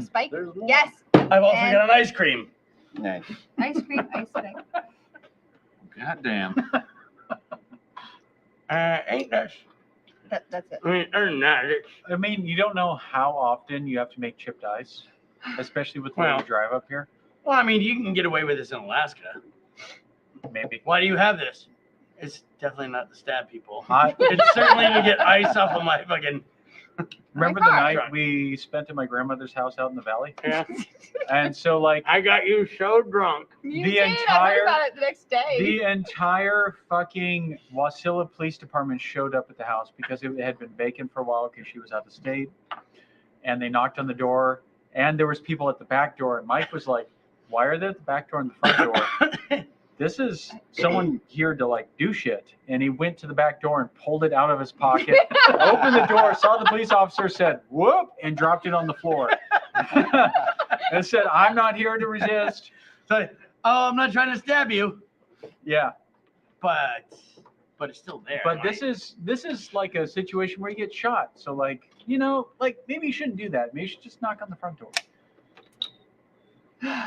Spike? There's more. Yes. I've also And- got an ice cream. Nice. Ice cream, ice cream. God damn. Ain't that? That's it. I mean, or not. I mean, you don't know how often you have to make chipped ice, especially with the way Well. you drive up here. Well, I mean, you can get away with this in Alaska. Maybe. Why do you have this? It's definitely not to stab people. I It's certainly to get ice off of my fucking. remember My the car. night we spent at my grandmother's house out in the valley, Yeah. and so like I got you so drunk. You The did. I entire- heard about it the next day. the entire fucking Wasilla Police Department showed up at the house because it had been vacant for a while because she was out of state, and they knocked on the door, and there was people at the back door, and Mike was like, "Why are they at the back door and the front door? This is someone here to like do shit." And he went to the back door and pulled it out of his pocket, opened the door, saw the police officer, said "whoop," and dropped it on the floor, and said, "I'm not here to resist." So, I'm not trying to stab you, Yeah, but it's still there. but right? this is like a situation where you get shot. So like like maybe you shouldn't do that. Maybe you should just knock on the front door.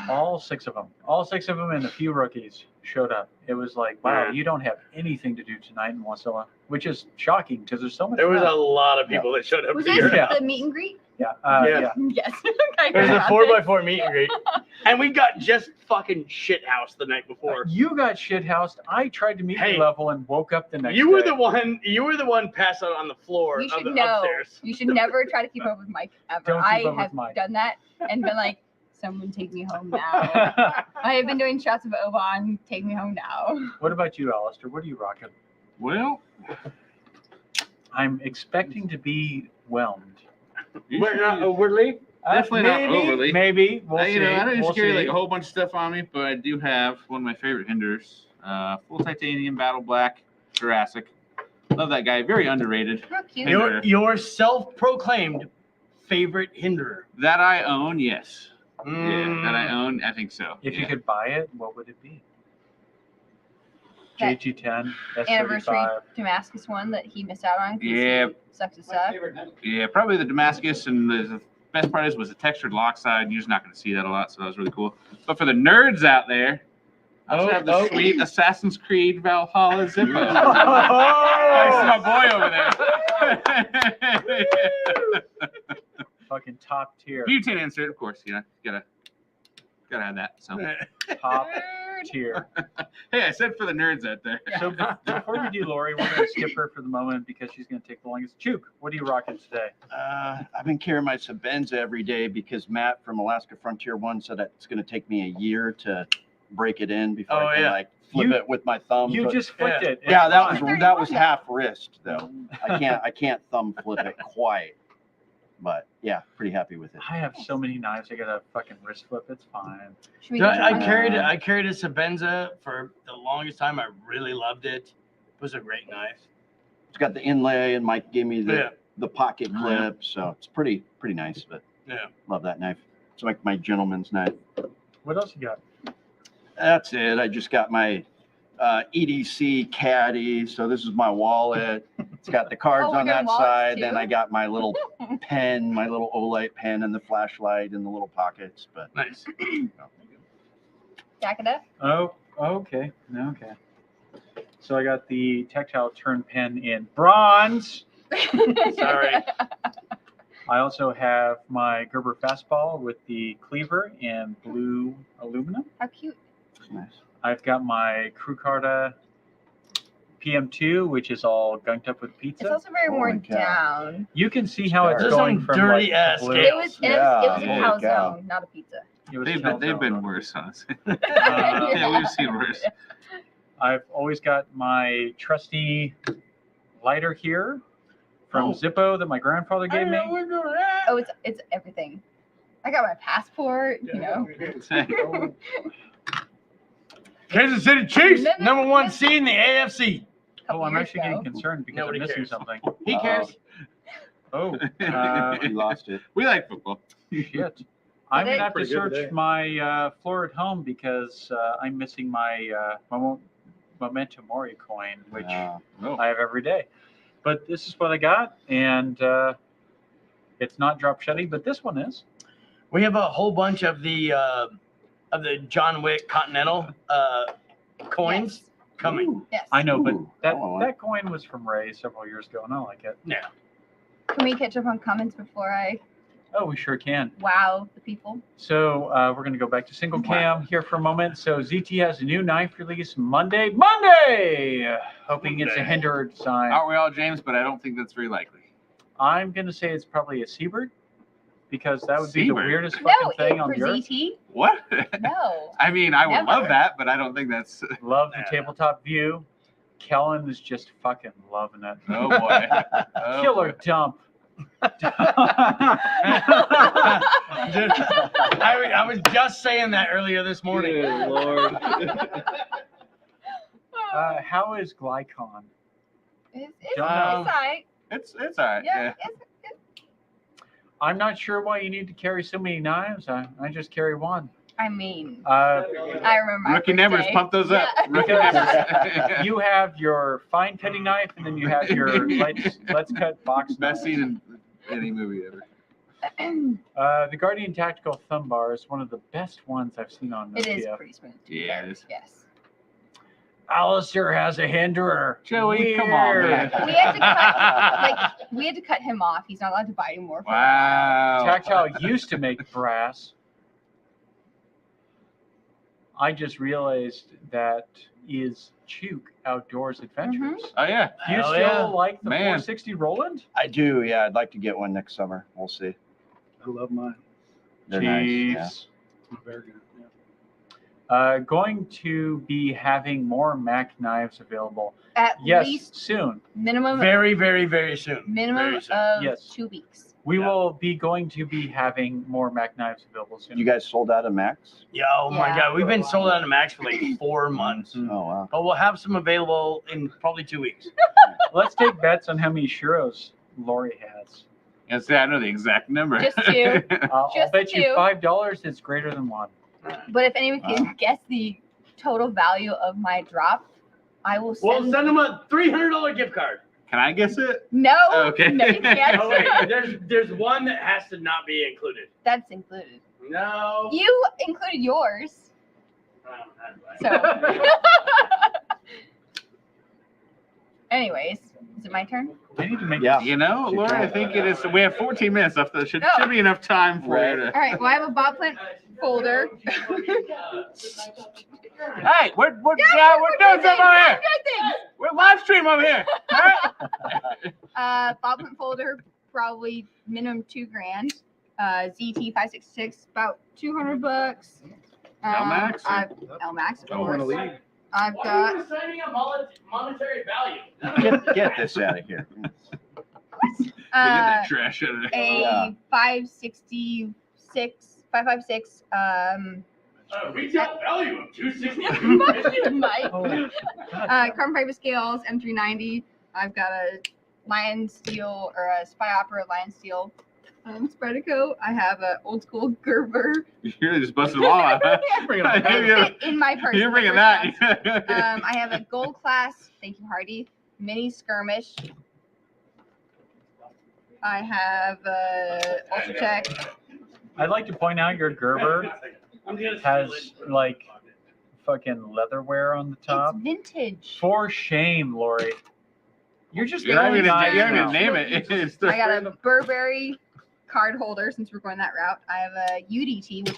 All six of them, and a few rookies. showed up. It was like, wow, you don't have anything to do tonight in Wasilla, which is shocking because there's so much. There was fun. a lot of people that showed up Was to this your Yeah. house. the meet and greet? Yeah. Yeah. Yes. I It was a forgot 4x4 meet and greet. And we got just fucking shit housed the night before. You got shit housed. I tried to meet Hey. your level and woke up the next You were day. the one passed out on the floor You of should the know. upstairs. You should never try to keep up with Mike ever. Don't keep I up with have Mike. done that and been like, someone take me home now. I have been doing shots of Oban. Take me home now. What about you, Alistair? What are you rocking? Well, I'm expecting to be whelmed. We're not overly. Definitely not maybe, overly. Maybe. We'll you see. know, I don't We'll just carry see. like a whole bunch of stuff on me, but I do have one of my favorite hinders, full titanium battle black Jurassic. Love that guy. Very underrated. How cute. You're- Your self-proclaimed favorite hinderer. That I own, yes. Yeah, Mm. that I own, I think so. If yeah. you could buy it, what would it be? That JG10, Anniversary S35. Damascus one that he missed out on. 'cause Yeah. he sucks to suck. Yeah, probably the Damascus, and the best part was the textured lock side. You're just not going to see that a lot, so that was really cool. But for the nerds out there, I also have the sweet Assassin's Creed Valhalla Zippo. That's my boy over there. Fucking top tier. Butane insert, of course. You know, gotta have that. So, Top Nerd. tier. hey, I said for the nerds out there. So before we do Lori, we're going to skip her for the moment because she's going to take the longest. Chook, what are you rocking today? I've been carrying my Sabenza every day because Matt from Alaska Frontier One said that it's going to take me a year to break it in before Oh, I can yeah. like flip You- it with my thumb. You But- just flipped it. yeah, It's that fine. was half wrist though. I can't thumb flip it quite, but yeah, pretty happy with it. I have so many knives. I got to fucking wrist flip. It's fine. Should we So get you I one? carried a Sabenza for the longest time. I really loved it. It was a great knife. It's got the inlay, and Mike gave me Yeah. the pocket Oh, clip, so it's pretty nice. But Yeah. love that knife. It's like my gentleman's knife. What else you got? That's it. I just got my EDC caddy. So this is my wallet. It's got the cards Oh, we're on doing that wallets side. Then too? I got my little pen, my little Olight pen, and the flashlight in the little pockets. But Nice. Jack it up. Oh, okay. Okay. So I got the tactile turn pen in bronze. Sorry. I also have my Gerber fastball with the cleaver in blue aluminum. How cute. it's nice. I've got my Crew Carta PM2, which is all gunked up with It's pizza. also very Holy worn cow. down. You can see how it's There's going some from dirty like, ass the blue. scales. It was a Yeah, holy cow. calzone, not a pizza. It was They've calzone. been worse, honestly. Uh, Yeah, we've seen worse. I've always got my trusty lighter here from Oh. Zippo that my grandfather gave me. Oh, it's everything. I got my passport, you know. Kansas City Chiefs, No, no, number one no. seed in the AFC. Oh, I'm years actually ago. getting concerned because Nobody I'm missing cares. something. He cares. Oh, We lost it. We like football. shit. I'm going to have to Pretty good search today. my floor at home because I'm missing my Memento Mori coin, which Oh. I have every day. But this is what I got, and it's not drop shutty, but this one is. We have a whole bunch of the John Wick Continental coins coming. Yes. I know, but Ooh, that, I want one. that coin was from Ray several years ago, and I like it. Yeah. Can we catch up on comments before I Oh, we sure can. wow the people? So we're going to go back to single cam here for a moment. So ZT has a new knife release Monday. Hoping it's a Monday. Hinder design. Aren't we all, James? But I don't think that's very likely. I'm going to say it's probably a Seabird because that would be the Seabird? weirdest No, fucking thing on for the earth. ZT? What? No. I mean, I would Never. love that, but I don't think that's. Love the Yeah. tabletop view. Kellen is just fucking loving it. Oh boy. Oh, Killer boy. dump. I was just saying that earlier this morning. Good Lord. How is Glycon? It's Don't know. alright. It's all right. Yeah, Yeah. it's I'm not sure why you need to carry so many knives. I just carry one. I mean, Uh, I remember. my Rookie first numbers, day. pump those up. Yeah. Rookie numbers. you have your fine cutting knife, and then you have your let's cut box Best knives. scene in any movie ever. The Guardian Tactical Thumb Bar is one of the best ones I've seen on It is TF. pretty smooth. Yeah, it is. Yes. Alistair has a hinderer. Joey, come on, man. Weird. We had to cut him off. He's not allowed to buy anymore. Wow. Tactile used to make brass. I just realized that is Chook Outdoors Adventures. Oh yeah. Do you Hell still yeah. like the Man. 460 Roland? I do. Yeah, I'd like to get one next summer. We'll see. I love mine. They're nice. Yeah. Chiefs. Very good. Yeah. Going to be having more Mac knives available. At Yes, least soon. minimum Very, very, very soon. minimum Very soon. of Yes. 2 weeks. We Yeah. will be going to be having more Mac knives available soon. You guys sold out of Max? Yeah, oh my Yeah. God. We've been sold out of Max for like 4 months. Mhm. Oh wow. But we'll have some available in probably 2 weeks. Let's take bets on how many churros Lori has. And say I know the exact number. Just 2. I'll Just bet you 2. $5 it's greater than 1. But if anyone can guess the total value of my drop, I will We'll send. send them a $300 gift card. Can I guess it? No. Okay. No, you can't. Oh, wait. There's one that has to not be included. That's included. No. You included yours. Oh, that's right. So. Anyways, is it my turn? I need to make Yeah. You know, Laura, I think it is. We have 14 minutes left. There should be enough time for you to. All right. Well, I have a Bob Plant folder. Hey, we're doing We're something over here. good things. We're live stream over here. All right. Bob Plant folder, probably minimum $2,000. ZT 566, about $200. LMAX? LMAX, of Oh, we're in the course. lead. I've Why are got you assigning a monetary value? Get this out of here. Get that trash out of there. a Yeah. 556. Retail value of $260. Mike. Oh, God. Carbon fiber scales, M390. I've got a Lion Steel or a Spy Opera Lion Steel Spedico. I have an old school Gerber. You're really just busting them all out. Huh? In my purse. You're bringing that. I have a Gold Class. Thank you, Hardy. Mini Skirmish. I have Ultratech. I'd like to point out your Gerber has like fucking leatherware on the top. It's vintage. For shame, Lori. You're just You're not going even knives gonna now. name it. It's I got a Burberry card holder since we're going that route. I have a UDT,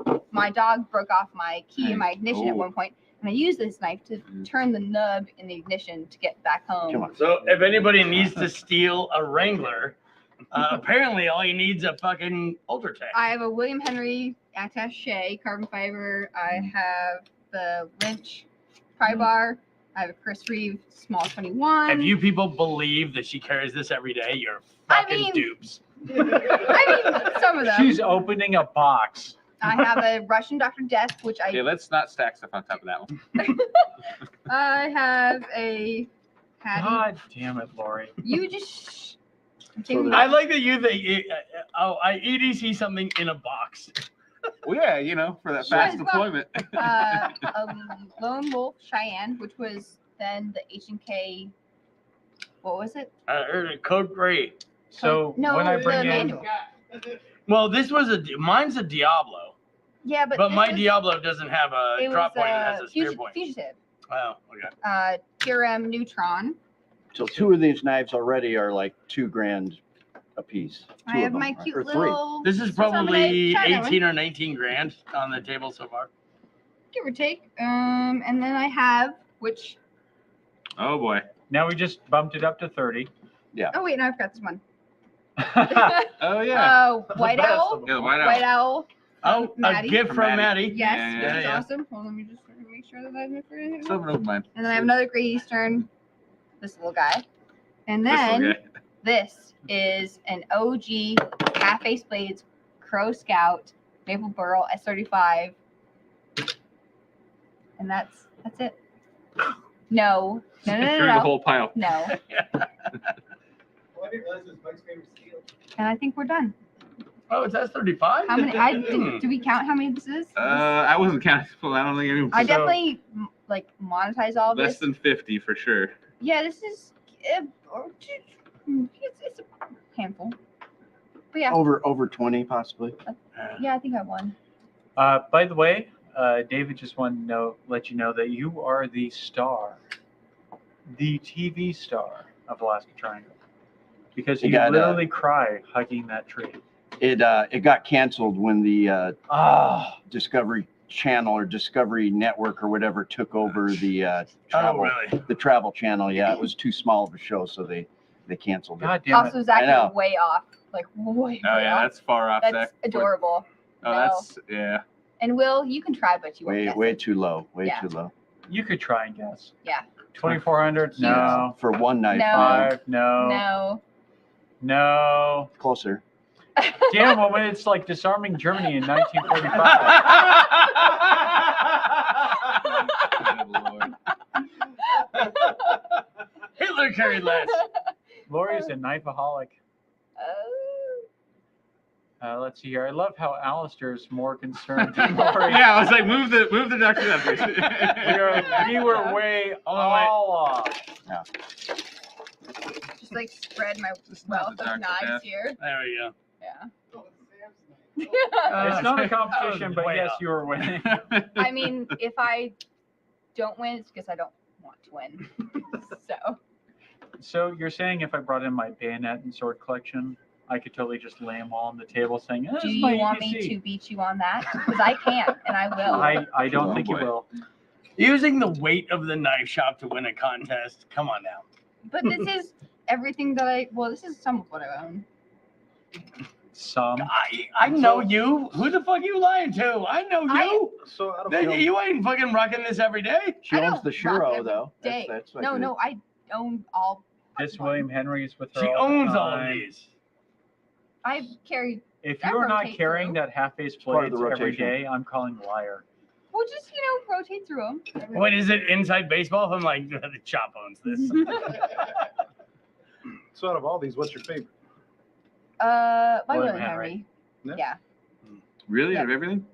which my dog broke off my key in my ignition at Oh. one point, and I used this knife to turn the nub in the ignition to get back home. Come on. So if anybody needs to steal a Wrangler, apparently all he needs a fucking Ultratech. I have a William Henry attaché carbon fiber. I have the Lynch pry bar. I have a Chris Reeve small 21. If you people believe that she carries this every day, you're I fucking mean- dupes. I mean, some of them. She's opening a box. I have a Russian Dr. Death, which Okay, let's not stack stuff on top of that one. I have a Hattie. God damn it, Lori. You just. I like that you think, I EDC something in a box. Well, yeah, you know, for that Sure, fast as well. deployment. A Lone Wolf Cheyenne, which was then the H&K. What was it? Code Gray. So No, when I the bring in, manual. Well, this was mine's a Diablo, Yeah, but but this my was- Diablo doesn't have a it drop was, point; it has a spear point. Fugitive. Oh, okay. TRM Neutron. So 2 of these knives already are like $2,000 a piece. I 2 have of them, my right? cute Or 3. little. This is Swiss Army probably knife China 18 or 19 grand on the table so far. give or take. And then I have which. Oh boy. now we just bumped it up to 30. Oh wait, no, I've got this one. Oh yeah. White best Owl. of them. Yeah, the white White owl. Owl. Oh, Maddie. a gift From from Maddie. Maddie. Yes, Yeah, which is yeah. awesome. Hold on, let me just make sure that I didn't forget anything. Still an open mind. And then I have another Great Eastern, this little guy. And This then little guy. this is an OG Half-Face Blades Crow Scout Maple Burl S35. And that's it. No. No, no, no, Through the no. whole pile. No. Well, I didn't realize it was Mike's favorite steel. And I think we're done. Oh, it's S35? How many? Did we count how many this is? I wasn't counting. Well, I don't think anyone. I definitely monetize all Less this. than 50 for sure. Yeah, this is it's a handful. But yeah, Over 20 possibly. yeah, I think I won. By the way, David just wanted to let you know that you are the star, the TV star of Alaska Triangle, because you literally cry hugging that tree. It got canceled when the Discovery Channel or Discovery Network or whatever took over the travel. Oh, really? The Travel Channel. Yeah, it was too small of a show, so they canceled it. God damn it. Also, Zach, you're way off. Like, way Oh yeah, off. that's far off. That's Zach. adorable. Oh, No. that's yeah. And Will, you can try, but you won't guess Way it. too low. Way Yeah. too low. You could try and guess. Yeah. 2,400? No. For one knife. No. 5? No. No. No. Closer. Damn, well, when it's like disarming Germany in 1945. Good Lord. Hitler carried less. Lori's a knifeaholic. Let's see here. I love how Alistair's more concerned than Lori. Yeah, I was like, move the doctor up, please. we were way all off. Yeah. Just like spread my Just not wealth the of Dr. knives Death. here. There we go. Yeah. It's not a competition, but way yes, off. you were winning. I mean, if I don't win, it's because I don't want to win. So you're saying if I brought in my bayonet and sword collection, I could totally just lay them all on the table saying, this Do is you my want EDC. me to beat you on that? Because I can, and I will. I don't Oh, think you boy. will. Using the weight of the knife shop to win a contest. Come on now. But this is everything that this is some of what I own. Some. I know you. Who the fuck you lying to? I know you. So out of You ain't fucking rocking this every day. She I owns don't the rock Shiro every though. day. That's like No, I own all. This William Henry's with her She all the owns all of time. these. I've carried. If That you're not rotate carrying through. that half-face part of blades the every rotation. day, I'm calling liar. We'll just rotate through them. What is it? Inside baseball? I'm like, the chop owns this. So out of all these, what's your favorite? My William William Henry. Yeah. Yeah. Really? Yeah. Out of everything?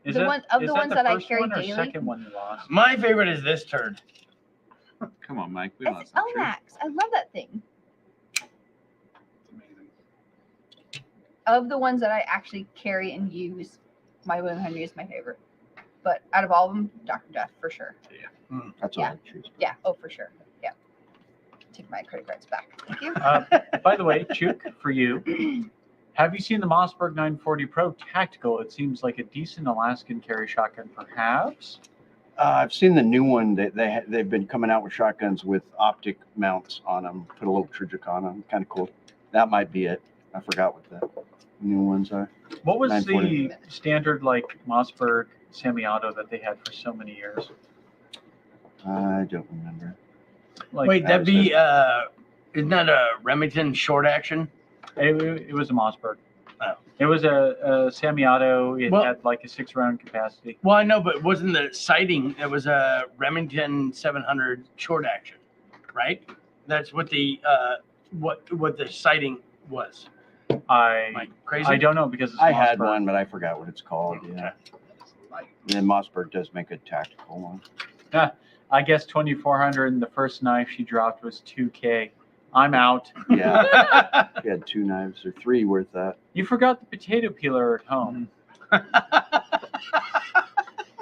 Is The that- one- of is the that ones that I first carry one or daily? second one you lost? My favorite is this turd. Come on, Mike. We don't It's have some truth. Elmax. I love that thing. It's amazing. Of the ones that I actually carry and use, my William Henry is my favorite. But out of all of them, Dr. Death for sure. That's Yeah. all I choose. Yeah. Oh, for sure. Yeah. Take my credit cards back. Thank you. By the way, Chuk, for you, have you seen the Mossberg 940 Pro Tactical? It seems like a decent Alaskan carry shotgun, perhaps. I've seen the new one. They've been coming out with shotguns with optic mounts on them. Put a little Trijik on them. Kind of cool. That might be it. I forgot what the new ones are. What was 940. the standard like Mossberg semi-auto that they had for so many years? I don't remember. Like, Wait, that'd be isn't that a Remington short action? it was a Mossberg. Oh. It was a semi-auto. It Well- had like a 6-round capacity. Well, I know, but wasn't the sighting? It was a Remington 700 short action, right? That's what the what the sighting was. Am I crazy? I don't know because it's I had Mossberg. one, but I forgot what it's called. Yeah. And then Mossberg does make a tactical one. I guess 2,400 and the first knife she dropped was 2K. I'm out. Yeah. He had 2 knives or 3 worth that. You forgot the potato peeler at home.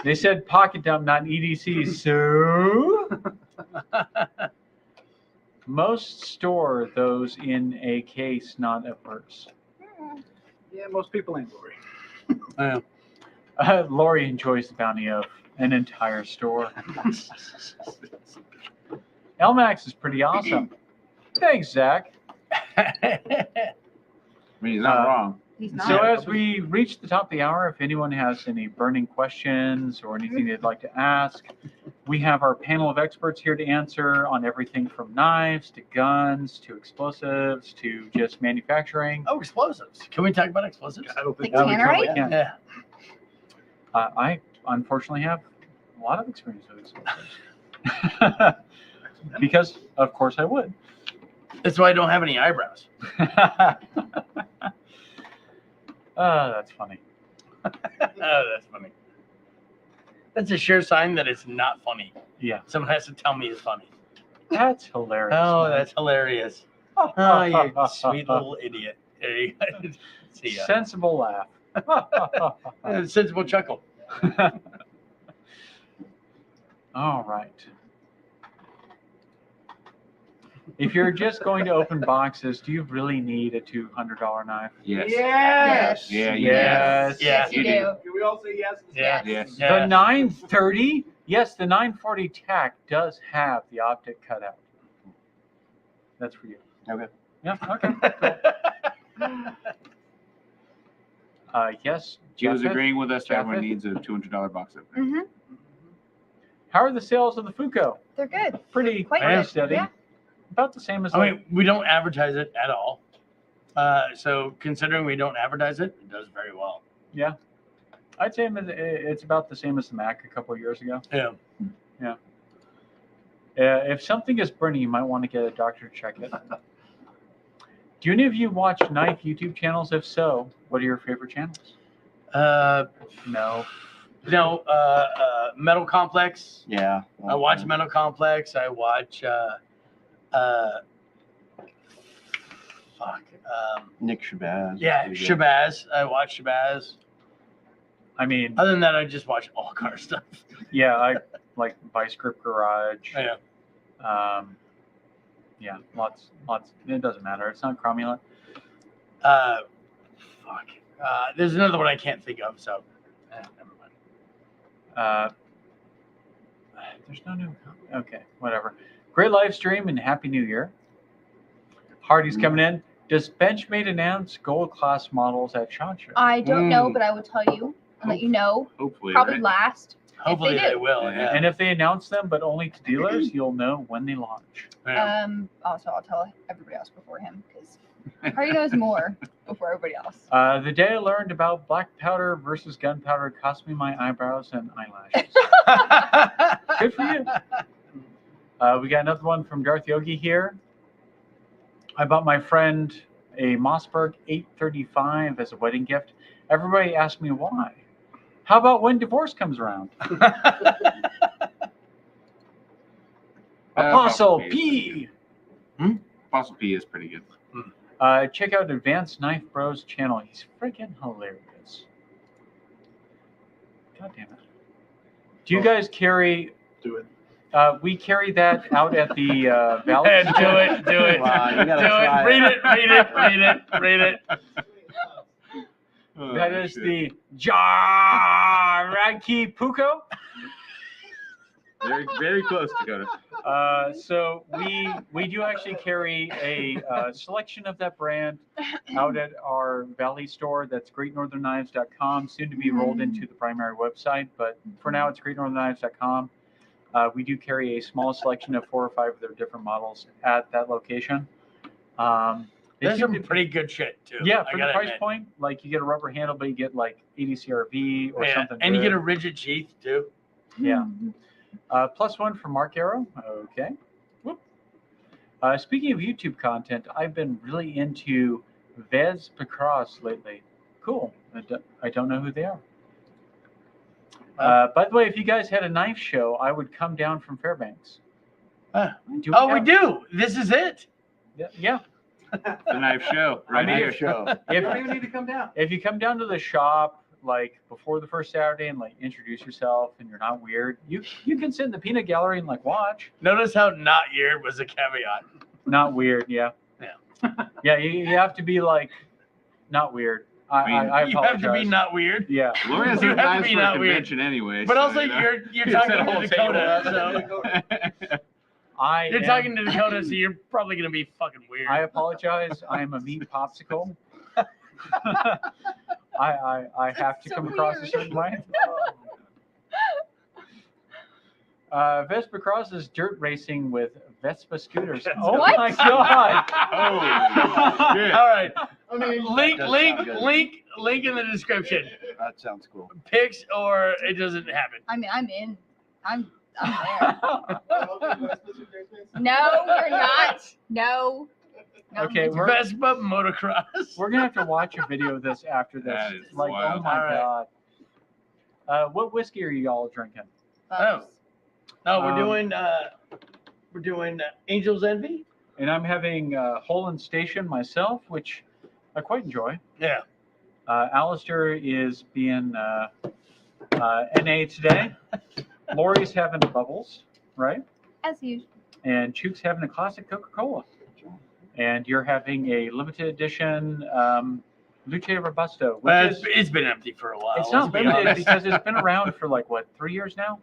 They said pocket dump, not EDC. So most store those in a case, not a purse. Yeah, most people ain't Lori. Lori enjoys the bounty of an entire store. LMAX is pretty awesome. Thanks, Zach. I mean, he's not wrong. He's not. So as we reach the top of the hour, if anyone has any burning questions or anything they'd like to ask, we have our panel of experts here to answer on everything from knives to guns to explosives to just manufacturing. Oh, explosives. Can we talk about explosives? I don't think Like we tannerite? totally can. Yeah. I unfortunately have a lot of experience with explosives. Because, of course, I would. That's why I don't have any eyebrows. Oh, that's funny. Oh, that's funny. That's a sure sign that it's not funny. Yeah, Someone has to tell me it's funny. that's hilarious. Oh, man. that's hilarious. Oh, you sweet little idiot. There you go. See ya. Sensible laugh. Sensible chuckle. All right. If you're just going to open boxes, do you really need a $200 knife? Yes. Yes. Yeah. Yes. Yes, you do. Can we all say yes? Yeah. Yes. Yeah. The 930, yes, the 940 TAC does have the optic cutout. That's for you. Okay. Yeah, okay. Yes, He was Jeff. agreeing with us that everyone Japheth? needs a $200 box opener. Mm-hmm. How are the sales of the Fuko? They're good. Pretty Quite Yeah. good. steady. Yeah. About the same as I mean, we don't advertise it at all. So considering we don't advertise it, it does very well. yeah. I'd say it's about the same as the Mac a couple of years ago. Yeah. If something is burning, you might want to get a doctor to check it. Do any of you watch knife YouTube channels? If so, what are your favorite channels? No. No, Metal Complex. Yeah. I watch Metal Complex. I watch Nick Shabazz. yeah, Pretty good. Shabazz. I watch Shabazz. I mean, Other than that, I just watch all car stuff. yeah, I like Vice Grip Garage. Yeah. Yeah, lots. It doesn't matter. It's not Cromulent. Fuck. There's another one I can't think of, so never mind. There's no new. Okay, whatever. Great live stream and Happy New Year. Hardy's coming in. Does Benchmade announce gold class models at SHOT Show? I don't know, but I will tell you and let you know. Hopefully. Probably right? last. Hopefully they they do. will. Yeah. Yeah. And if they announce them, but only to dealers, you'll know when they launch. Yeah. Also, I'll tell everybody else before him because Hardy knows more before everybody else. The day I learned about black powder versus gunpowder cost me my eyebrows and eyelashes. Good for you. We got another one from Darth Yogi here. I bought my friend a Mossberg 835 as a wedding gift. Everybody asked me why. How about when divorce comes around? Apostle P. Apostle P is pretty good. Check out Advanced Knife Bros channel. He's freaking hilarious. God damn it. Do you guys carry? Do it. We carry that out at the Valley. Hey, do it. Wow, you gotta Do try it. Read it. Oh, That is shit. the Jaraki Puko. Very, very close, Dakota. So we do actually carry a selection of that brand out at our Valley store. That's GreatNorthernKnives.com. Soon to be rolled into the primary website, but for now it's GreatNorthernKnives.com. We do carry a small selection of 4 or 5 of their different models at that location. They There's seem some to- pretty good shit too. yeah, I for the gotta price admit. point, like you get a rubber handle, but you get like 80 CRV or Yeah, something. and you good. get a rigid sheath too. Yeah. +1 for Mark Arrow. Okay. Whoop. Speaking of YouTube content, I've been really into Vez Picross lately. Cool. I don't know who they are. By the way, if you guys had a knife show, I would come down from Fairbanks. Huh. Do Oh, we have- do. This is it. Yeah. The knife show. Right mean, here. Show. You don't even need to come down. If you come down to the shop like before the first Saturday and like introduce yourself and you're not weird, you can sit in the peanut gallery and like watch. Notice how not weird was a caveat. Not weird, yeah. Yeah. Yeah, you have to be like not weird. I You apologize. have to be not weird. Yeah. Lori has You a have to knives be for a not weird. convention anyway. But so, also, you know. you're You talking set a to whole Dakota, table. so I you're am- talking to Dakota, so you're probably gonna be fucking weird. I apologize. I am a meat popsicle. I have to So come across a weird. certain way. Vespa Cross is dirt racing with Vespa scooters. Oh What? my god! Oh, shit. All right, I mean, link That in the description. That sounds cool. Pics or it doesn't happen. I mean, I'm in. I'm there. no. No, you're not. No. No, Okay, it's- we're- Vespa motocross. We're gonna have to watch a video of this after this. That is Like, wild. oh my All right. god. What whiskey are you all drinking? Oh. No, Um, we're doing Angel's Envy. And I'm having Holland Station myself, which I quite enjoy. Yeah. Alistair is being NA today. Lori's having bubbles, right? As usual. And Chuke's having a classic Coca-Cola. And you're having a limited edition Luce Robusto, which is It's been empty for a while. it's not let's be limited honest. because it's been around for like what, 3 years now?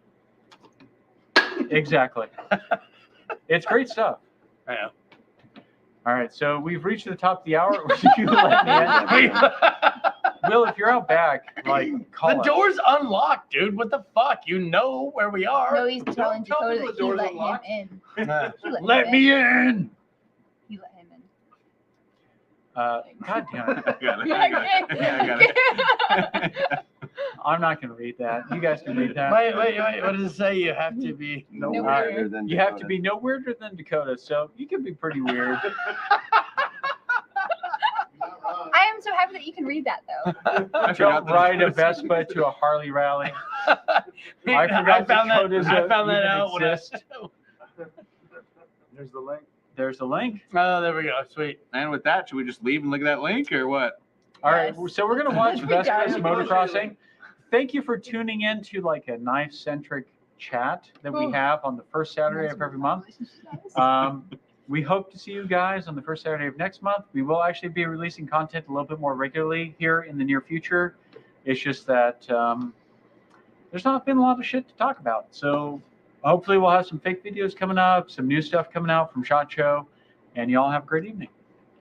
Exactly. It's great stuff. Yeah. All right, so we've reached the top of the hour. You let me in. Will, if you're out back, like call The us. door's unlocked, dude. What the fuck? You know where we are. No, he's telling tell Dakota people that the he door's let him unlocked. in. Uh, He let Let him me in. He let him in. God damn it. I got it. I'm not going to read that. You guys can read that. Wait. What does it say? You have to be. No No weirder weirder. than You have to Dakota. be no weirder than Dakota, so you can be pretty weird. Not wrong. I am so happy that you can read that though. I Don't forgot that ride a Dakota's- Vespa to a Harley rally. I forgot found that. Dakotas I found that even out when I. exist. There's the link. There's a link. Oh, there we go. Sweet. And with that, should we just leave and look at that link or what? All right, Yes. so we're going to watch We Vespa's got it. motocrossing. Thank you for tuning in to like a knife-centric chat that we Ooh. have on the first Saturday of every month. We hope to see you guys on the first Saturday of next month. We will actually be releasing content a little bit more regularly here in the near future. It's just that there's not been a lot of shit to talk about. So hopefully we'll have some fake videos coming up, some new stuff coming out from SHOT Show, and y'all have a great evening.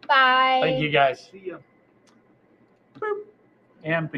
Bye. Thank you guys. See ya. And